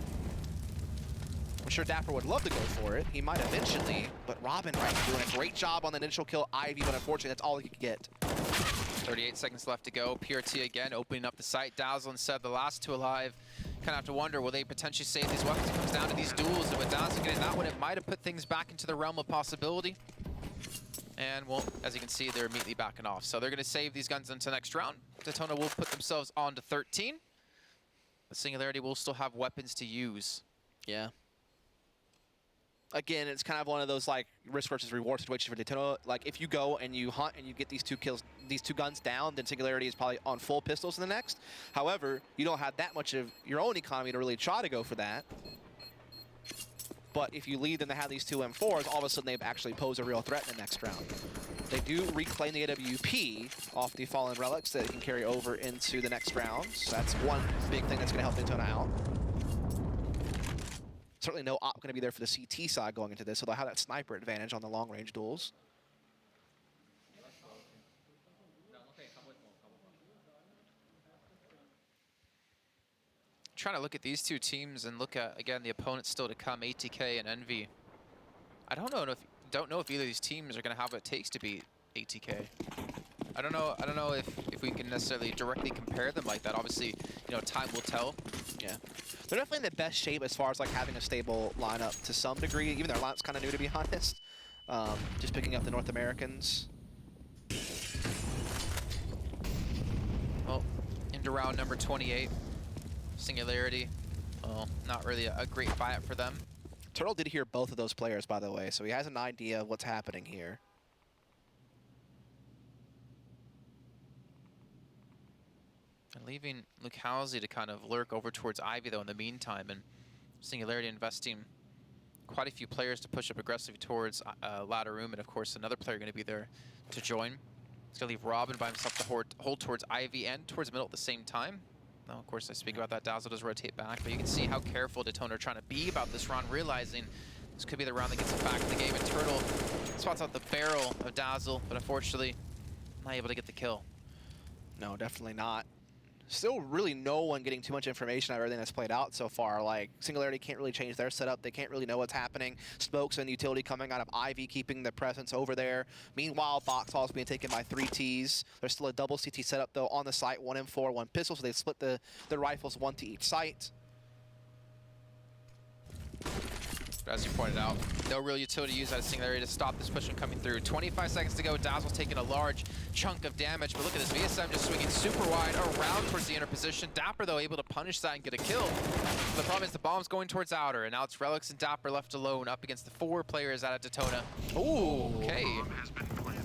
I'm sure Dapper would love to go for it. He might eventually, but Robin doing a great job on the initial kill. Ivy, but unfortunately, that's all he could get.
38 seconds left to go. PRT again opening up the site. Dazzle and Seb, the last two alive. Kind of have to wonder, will they potentially save these weapons? It comes down to these duels, and with Dazzle getting that one, it might have put things back into the realm of possibility. And, well, as you can see, they're immediately backing off. So they're going to save these guns into the next round. DETONA will put themselves on to 13. But Singularity will still have weapons to use.
Yeah. Again, it's kind of one of those, like, risk versus reward situations for DETONA. Like, if you go and you hunt and you get these 2 kills, these 2 guns down, then Singularity is probably on full pistols in the next. However, you don't have that much of your own economy to really try to go for that. But if you lead them to have these 2 M4s, all of a sudden they actually pose a real threat in the next round. They do reclaim the AWP off the Fallen Relics that they can carry over into the next round. So that's one big thing that's going to help DETONA out. Certainly no op going to be there for the CT side going into this, so they'll have that sniper advantage on the long-range duels.
Trying to look at these 2 teams and look at, again, the opponents still to come, ATK and Envy. I don't know if either of these teams are going to have what it takes to beat ATK. I don't know if we can necessarily directly compare them like that. Obviously, you know, time will tell.
Yeah. They're definitely in the best shape as far as like having a stable lineup to some degree. Even their lineup's kind of new, to be honest. Just picking up the North Americans.
Well, into round number 28. Singularity, well, not really a great buyout for them.
Turtle did hear both of those players, by the way, so he has an idea of what's happening here.
And leaving Lukowski to kind of lurk over towards Ivy, though, in the meantime, and Singularity investing quite a few players to push up aggressively towards ladder room, and of course another player going to be there to join. He's going to leave Robin by himself to hold towards Ivy and towards middle at the same time. Now, of course, I speak about that. Dazzle does rotate back, but you can see how careful DETONA are trying to be about this round, realizing this could be the round that gets them back in the game. And Turtle spots out the barrel of Dazzle, but unfortunately, not able to get the kill.
No, definitely not. Still really no one getting too much information on everything that's played out so far. Like, Singularity can't really change their setup. They can't really know what's happening. Smokes and utility coming out of Ivy, keeping the presence over there. Meanwhile, Boxhall's being taken by 3 Ts. There's still a double CT setup, though, on the site. 1 M4, 1 pistol, so they split the rifles, 1 to each site.
As you pointed out, no real utility used out of Singularity to stop this push from coming through. 25 seconds to go. Dazzle's taking a large chunk of damage, but look at this. VSM just swinging super wide around towards the inner position. Dapper, though, able to punish that and get a kill. The problem is the bomb's going towards outer, and now it's Relics and Dapper left alone up against the 4 players out of DETONA. Ooh, okay.
Bomb has been planted.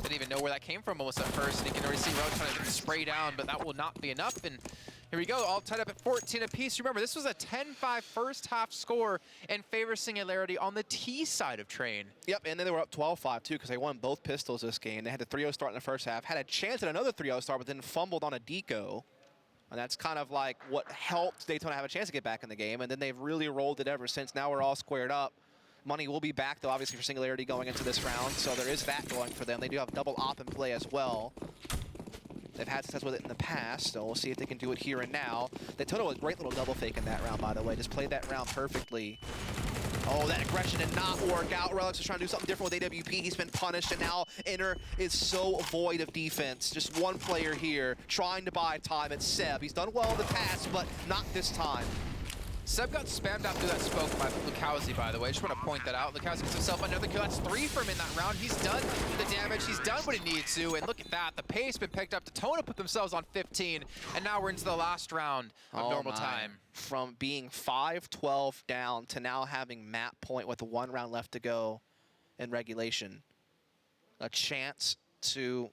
Didn't even know where that came from almost at first, and you can already see Relics trying to spray down, but that will not be enough. And here we go, all tied up at 14 apiece. Remember, this was a 10-5 first half score in favor of Singularity on the T side of Train.
Yep, and then they were up 12-5 too, because they won both pistols this game. They had the 3-0 start in the first half, had a chance at another 3-0 start, but then fumbled on a deco. And that's kind of like what helped DETONA have a chance to get back in the game, and then they've really rolled it ever since. Now we're all squared up. Money will be back, though, obviously, for Singularity going into this round, so there is that going for them. They do have double op in play as well. They've had success with it in the past, so we'll see if they can do it here and now. DETONA was a great little double fake in that round, by the way. Just played that round perfectly. Oh, that aggression did not work out. Relics is trying to do something different with AWP. He's been punished, and now Inner is so void of defense. Just one player here trying to buy time. It's Seb. He's done well in the past, but not this time.
Seb got spammed out through that smoke by Lukowski, by the way. Just want to point that out. Lukowski gets himself another kill. That's 3 for him in that round. He's done the damage. He's done what he needs to. And look at that. The pace been picked up. DETONA put themselves on 15. And now we're into the last round of normal time.
From being 5-12 down to now having map point with 1 round left to go in regulation. A chance to...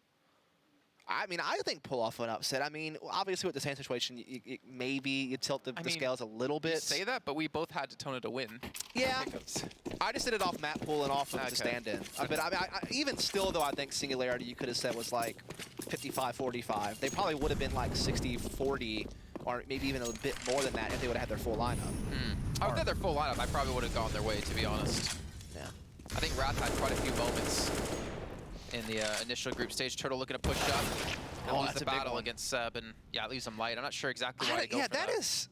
I mean, I think pull off an upset. I mean, obviously with the same situation, maybe you tilt the scales a little bit.
You say that, but we both had DETONA to win.
Yeah, I just did it off map pool and off of the stand-in. But I mean, even still, though, I think Singularity you could have said was like 55-45. They probably would have been like 60-40, or maybe even a bit more than that if they would have had their full lineup.
I would have their full lineup. I probably would have gone their way, to be honest.
Yeah.
I think Wrath had quite a few moments in the initial group stage. Turtle looking to push up and lose the battle against Seb, and yeah, it leaves him light. I'm not sure exactly why they go for that.
Yeah, that is...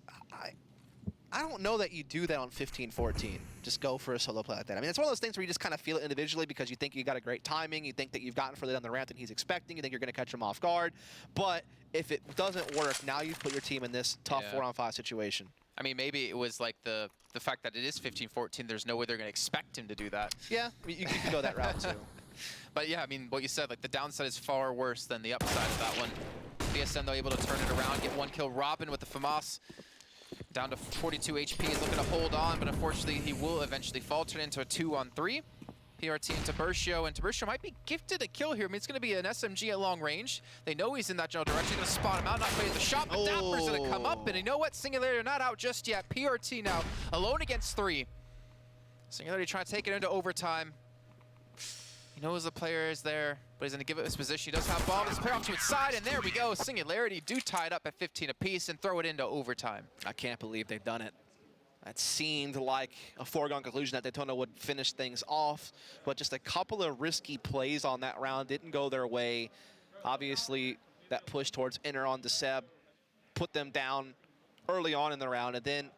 I don't know that you do that on 15-14. Just go for a solo play like that. I mean, it's one of those things where you just kind of feel it individually because you think you got a great timing, you think that you've gotten further down the ramp than he's expecting, you think you're going to catch him off guard. But if it doesn't work, now you've put your team in this tough 4-on-5 situation. I
mean, maybe it was like the fact that it is 15-14, there's no way they're going to expect him to do that.
Yeah, you can go that route too.
But yeah, I mean, what you said, like the downside is far worse than the upside of that one. VSM, though, able to turn it around, get 1 kill. Robin with the FAMAS down to 42 HP, is looking to hold on, but unfortunately he will eventually fall, turn into a 2-on-3. PRT into Bershio, and Bershio might be gifted a kill here. I mean, it's going to be an SMG at long range. They know he's in that general direction. Going to spot him out, not playing the shot, but Dapper's going to come up, and you know what? Singularity are not out just yet. PRT now alone against 3. Singularity trying to take it into overtime. He knows the player is there, but he's going to give it his position. He does have bomb. Let's play off to its side, and there we go. Singularity do tie it up at 15 apiece and throw it into overtime.
I can't believe they've done it. That seemed like a foregone conclusion that DETONA would finish things off, but just a couple of risky plays on that round didn't go their way. Obviously, that push towards Inner onto Seb put them down early on in the round, and then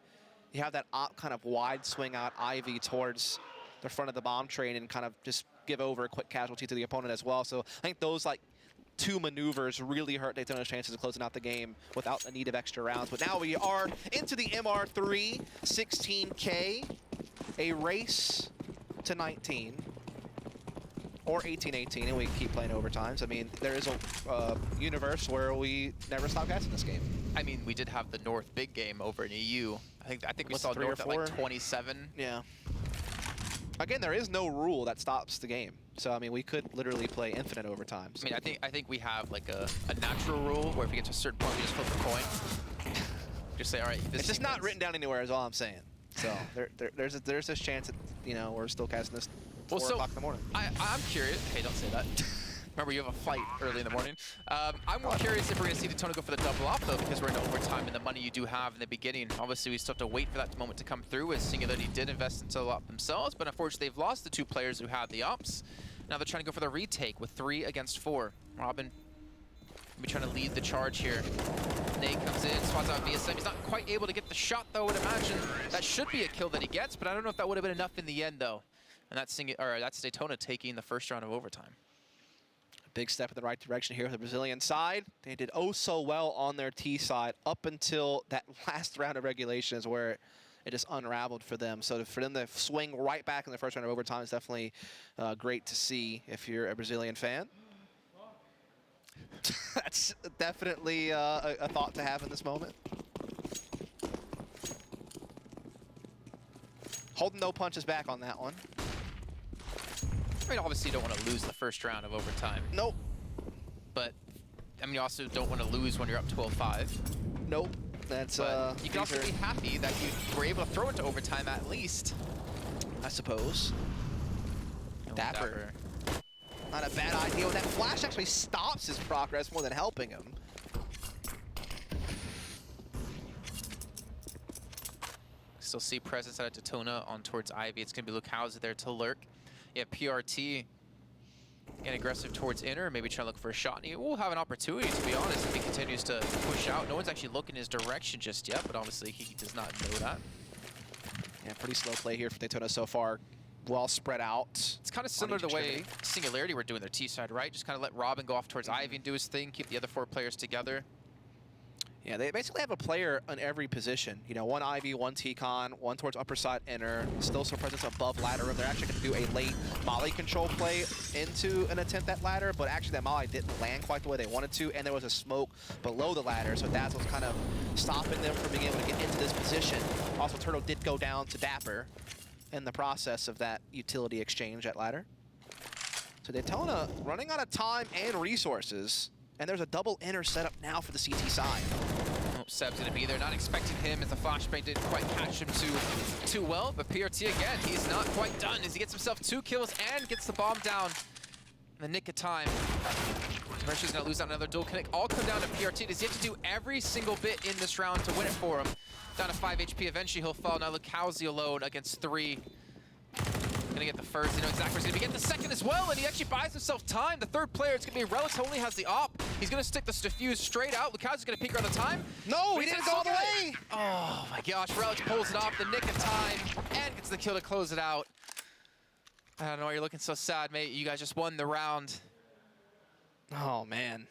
you have that kind of wide swing out Ivy towards the front of the bomb train and kind of just give over a quick casualty to the opponent as well. So I think those like 2 maneuvers really hurt DETONA's chances of closing out the game without the need of extra rounds. But now we are into the MR3 16K, a race to 19 or 18-18, and we keep playing overtimes. I mean, there is a universe where we never stop catching this game.
I mean, we did have the North big game over in EU I think we
What's
saw
3 or
North at
4?
like 27.
Yeah. Again, there is no rule that stops the game. So, I mean, we could literally play infinite overtime. So.
I mean, I think we have like a natural rule where if we get to a certain point, we just flip the coin. Just say, all right, this
It's just
team
not
wins.
written down anywhere is all I'm saying. So, there's this chance that, you know, we're still casting this 4 o'clock in the morning.
I'm curious. Hey, don't say that. Remember, you have a flight early in the morning. I'm more curious if we're going to see DETONA go for the double off, though, because we're in overtime and the money you do have in the beginning. Obviously, we still have to wait for that moment to come through, as Singularity did invest into the op themselves, but unfortunately, they've lost the 2 players who had the ops. Now they're trying to go for the retake with 3 against 4. Robin will be trying to lead the charge here. Nate comes in, swats out VSM. He's not quite able to get the shot, though. I would imagine that should be a kill that he gets, but I don't know if that would have been enough in the end, though. And that's DETONA taking the first round of overtime.
Big step in the right direction here for the Brazilian side. They did oh so well on their T side up until that last round of regulations where it just unraveled for them. So for them to swing right back in the first round of overtime is definitely great to see if you're a Brazilian fan. That's definitely a thought to have in this moment. Holding no punches back on that one.
I mean, obviously you don't want to lose the first round of overtime.
Nope.
But, I mean, you also don't want to lose when you're up 12-5.
Nope. That's,
you can also be happy that you were able to throw it to overtime at least.
I suppose. Dapper. Not a bad idea. That flash actually stops his progress more than helping him.
Still see presence out of DETONA on towards Ivy. It's going to be Lucauza there to lurk. Yeah, PRT getting aggressive towards inner, maybe trying to look for a shot. And he will have an opportunity, to be honest, if he continues to push out. No one's actually looking his direction just yet, but obviously he does not know that.
Yeah, pretty slow play here for DETONA so far. Well spread out.
It's kind of similar to the way Singularity were doing their T side, right? Just kind of let Robin go off towards Ivy and do his thing, keep the other 4 players together.
Yeah, they basically have a player on every position. You know, 1 Ivy, 1 T-Con, 1 towards upper side inner. Still some presence above ladder room. They're actually going to do a late molly control play into an attempt at ladder, but actually that molly didn't land quite the way they wanted to, and there was a smoke below the ladder, so that's what's kind of stopping them from being able to get into this position. Also, Turtle did go down to Dapper in the process of that utility exchange at ladder. So DETONA running out of time and resources. And there's a double inner setup now for the CT side.
Oh, Seb's going to be there. Not expecting him as the flashbang didn't quite catch him too well. But PRT again, he's not quite done as he gets himself 2 kills and gets the bomb down in the nick of time. Pressure's going to lose out another dual connect. All come down to PRT. Does he have to do every single bit in this round to win it for him? Down to 5 HP. Eventually he'll fall. Now Lucauza alone against 3. Gonna get the first, you know exactly where he's gonna be getting the second as well, and he actually buys himself time. The 3rd player, it's gonna be Relics, only has the op. He's gonna stick the diffuse straight out. Lucauza's gonna peek around the time.
No, he didn't go all the way!
Oh my gosh, Relics pulls it off the nick of time and gets the kill to close it out. I don't know why you're looking so sad, mate. You guys just won the round.
Oh, man.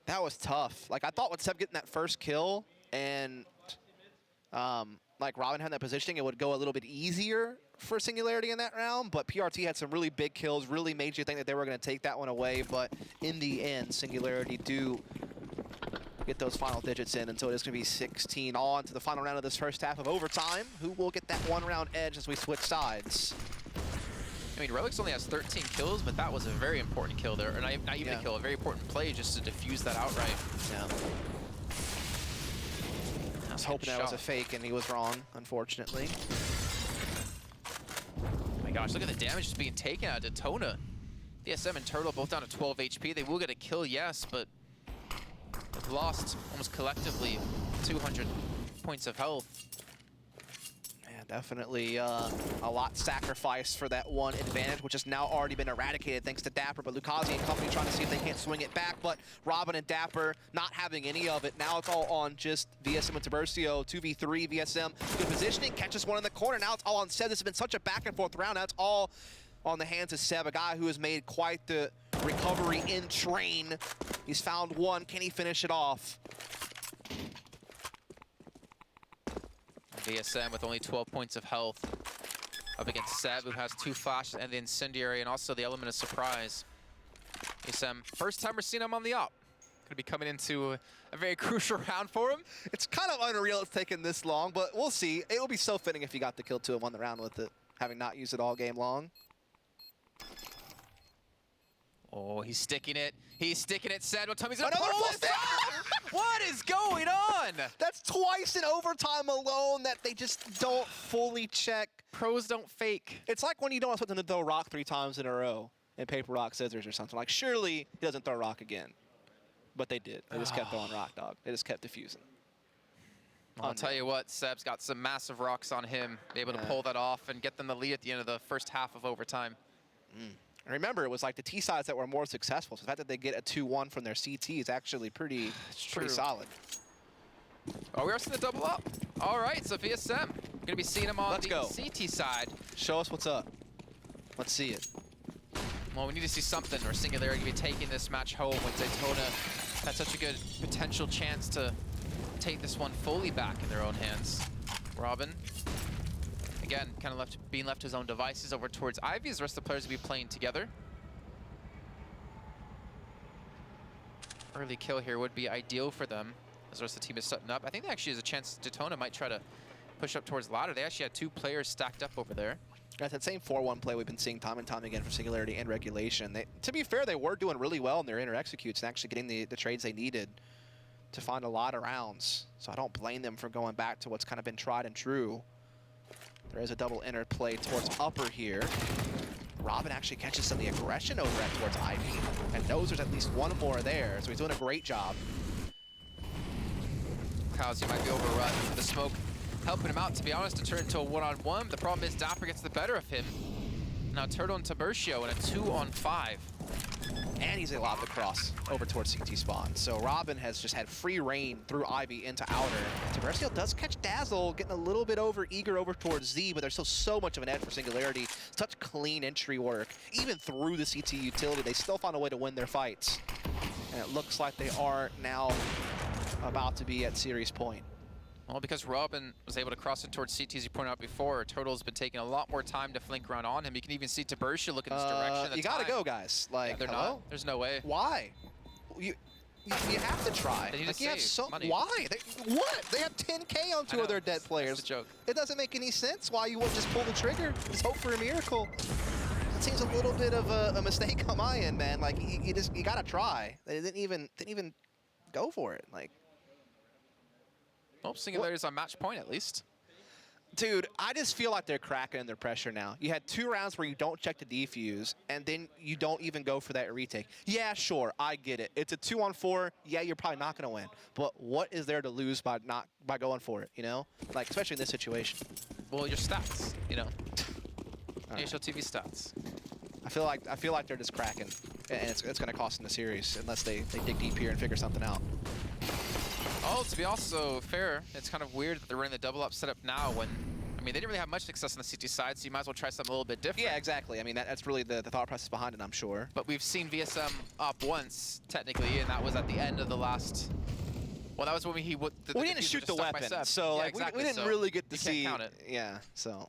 That was tough. Like, I thought with Seb getting that first kill and like Robin having that positioning, it would go a little bit easier for Singularity in that round, but PRT had some really big kills, really made you think that they were going to take that one away, but in the end, Singularity do get those final digits in, and so it is going to be 16 on to the final round of this first half of overtime. Who will get that 1-round edge as we switch sides?
I mean, Relics only has 13 kills, but that was a very important kill there. Or not even a kill, a very important play just to defuse that outright.
Yeah. I was hoping that was a fake, and he was wrong, unfortunately.
Oh my gosh, look at the damage just being taken out of DETONA. DSM and Turtle both down to 12 HP. They will get a kill, yes, but they've lost almost collectively 200 points of health. Definitely a lot sacrificed for that one advantage, which has now already been eradicated thanks to Dapper, but Lucauza and company trying to see if they can't swing it back, but Robin and Dapper not having any of it. Now it's all on just VSM and Tiburcio, 2v3, VSM, good positioning, catches one in the corner. Now it's all on Seb. This has been such a back and forth round. Now it's all on the hands of Seb, a guy who has made quite the recovery in train. He's found one. Can he finish it off? VSM with only 12 points of health up against Seb, who has 2 flashes and the incendiary and also the element of surprise. VSM, first time we're seeing him on the op. to be coming into a very crucial round for him.
It's kind of unreal it's taken this long, but we'll see. It will be so fitting if he got the kill to him on the round with it, having not used it all game long.
Oh, he's sticking it. He's sticking it. Said, what time he's
Another full
this off? What is going on?
That's twice in overtime alone that they just don't fully check.
Pros don't fake.
It's like when you don't want something to throw rock 3 times in a row in paper, rock, scissors or something. Like, surely he doesn't throw rock again. But they did. They just kept throwing rock, dog. They just kept diffusing.
I'll tell you what, Seb's got some massive rocks on him. Be able to pull that off and get them the lead at the end of the first half of overtime.
And remember, it was like the T sides that were more successful. So the fact that they get a 2-1 from their CT is actually pretty solid.
Oh, we are seeing the double up. All right, so VSM. Going to be seeing him on the CT side.
Show us what's up. Let's see it.
Well, we need to see something, or Singularity going to be taking this match home with DETONA. Had such a good potential chance to take this one fully back in their own hands. Robin, again, kind of being left to his own devices over towards Ivy, as the rest of the players will be playing together. Early kill here would be ideal for them, as the rest of the team is setting up. I think there actually is a chance DETONA might try to push up towards ladder. They actually had 2 players stacked up over there.
That's that same 4-1 play we've been seeing time and time again for Singularity and Regulation. To be fair, they were doing really well in their inner executes and actually getting the trades they needed to find a lot of rounds. So I don't blame them for going back to what's kind of been tried and true. There is a double inner play towards upper here. Robin actually catches some of the aggression over at towards Ivy and knows there's at least one more there, so he's doing a great job.
Kowsy might be overrun. The smoke helping him out, to be honest, to turn into a 1-on-1. The problem is Dapper gets the better of him. Now Turtle and Tiburcio in a 2-on-5.
And he's allowed to cross over towards CT spawn. So Robin has just had free reign through Ivy into outer. Tiburcio does catch Dazzle, getting a little bit eager over towards Z, but there's still so much of an edge for Singularity. Such clean entry work. Even through the CT utility, they still find a way to win their fights. And it looks like they are now about to be at series point.
Well, because Robin was able to cross in towards CT, as you pointed out before, Turtle's been taking a lot more time to flank around on him. You can even see Tiburcio look in this direction.
You gotta go, guys. Like,
they're not. There's no way.
Why? You have to try.
They need
like,
to
you have
save money.
Why? What? They have 10K on 2 of their dead players.
That's the joke.
It doesn't make any sense why you wouldn't just pull the trigger. Just hope for a miracle. It seems a little bit of a mistake on my end, man. Like, you gotta try. They didn't even go for it. Like.
Well, Singularity's on match point at least.
Dude, I just feel like they're cracking under pressure now. You had 2 rounds where you don't check the defuse, and then you don't even go for that retake. Yeah, sure, I get it. It's a 2-on-4. Yeah, you're probably not going to win. But what is there to lose by going for it, you know? Like, especially in this situation.
Well, your stats, you know.
Right.
HLTV stats.
I feel like they're just cracking, and it's going to cost them the series unless they dig deep here and figure something out.
Oh, to be also fair, it's kind of weird that they're running the double up setup now when, I mean, they didn't really have much success on the CT side, so you might as well try something a little bit different.
Yeah, exactly. I mean, that's really the thought process behind it, I'm sure.
But we've seen VSM up once, technically, and that was at the end of the last... Well, that was when we
didn't shoot the weapon, so
yeah,
like,
exactly.
we didn't really get to see...
Count it.
Yeah, so...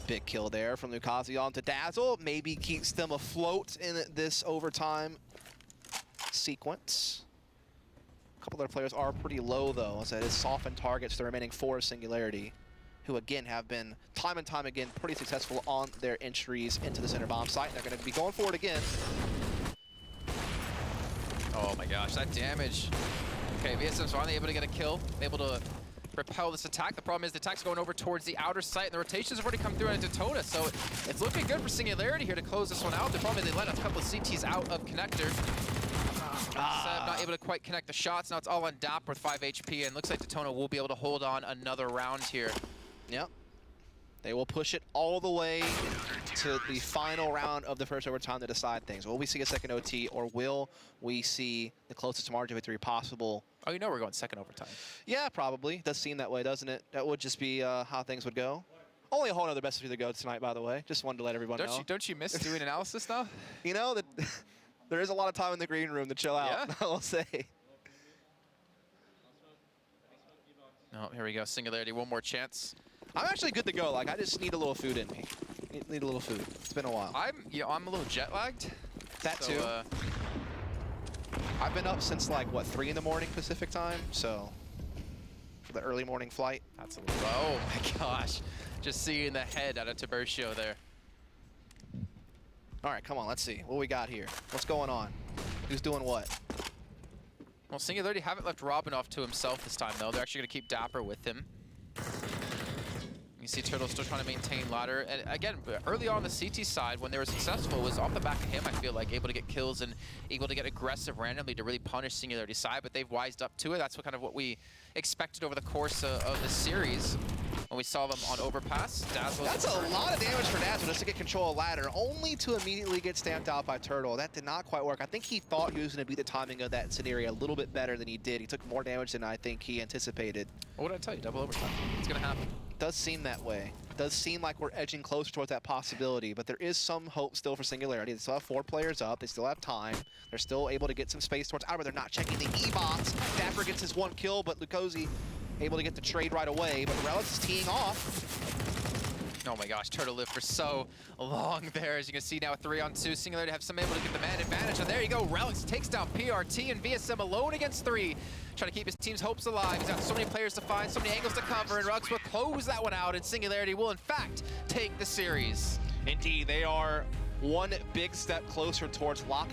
Big kill there from Lucazi onto Dazzle. Maybe keeps them afloat in this overtime sequence. A couple of their players are pretty low, though, as it is softened targets the remaining 4 Singularity, who, again, have been, time and time again, pretty successful on their entries into the center bomb site. They're going to be going for it again.
Oh, my gosh, that damage. Okay, VSM's finally able to get a kill, able to repel this attack. The problem is the attack's going over towards the outer site, and the rotations have already come through on DETONA, so it's looking good for Singularity here to close this one out. The problem is they let a couple of CTs out of connector. Seb not able to quite connect the shots. Now it's all on Dap with 5 HP, and looks like DETONA will be able to hold on another round here.
Yep. They will push it all the way to the final round of the first overtime to decide things. Will we see a second OT, or will we see the closest margin of victory possible?
Oh, you know we're going second overtime.
Yeah, probably. Does seem that way, doesn't it? That would just be how things would go. Only a whole other best of 3 to go tonight, by the way. Just wanted to let everyone know.
Don't you miss doing analysis now?
You know, that there is a lot of time in the green room to chill out,
Yeah.
I will say.
Oh, here we go. Singularity, one more chance.
I'm actually good to go. Like, I just need a little food in me. Need a little food. It's been a while.
I'm a little jet lagged.
That
so,
too. I've been up since like, what, 3 in the morning Pacific time? So, for the early morning flight.
That's a little, oh my gosh. Just seeing the head out of Tiburcio there.
All right, come on, let's see. What we got here? What's going on? Who's doing what?
Well, Singularity haven't left Robin off to himself this time, though. They're actually going to keep Dapper with him. You see Turtle still trying to maintain ladder. And again, early on the CT side, when they were successful, it was off the back of him, I feel like, able to get kills and able to get aggressive randomly to really punish Singularity's side, but they've wised up to it. That's what we expected over the course of the series. When we saw them on Overpass, Dazzle.
That's a lot of damage for Dazzle just to get control of ladder, only to immediately get stamped out by Turtle. That did not quite work. I think he thought he was going to beat the timing of that scenario a little bit better than he did. He took more damage than I think he anticipated.
What did I tell you? Double overtime. It's going to happen.
Does seem that way. Does seem like we're edging closer towards that possibility, but there is some hope still for Singularity. They still have 4 players up. They still have time. They're still able to get some space towards Outer. They're not checking the E-box. Dapper gets his 1 kill, but Lukosi able to get the trade right away, but Relics is teeing off.
Oh my gosh, Turtle lived for so long there. As you can see now, 3-on-2. Singularity have some able to get the man advantage, and there you go. Relics takes down PRT and VSM alone against 3. Trying to keep his team's hopes alive. He's got so many players to find, so many angles to cover, and Rugs will close that one out, and Singularity will, in fact, take the series.
Indeed, they are one big step closer towards locking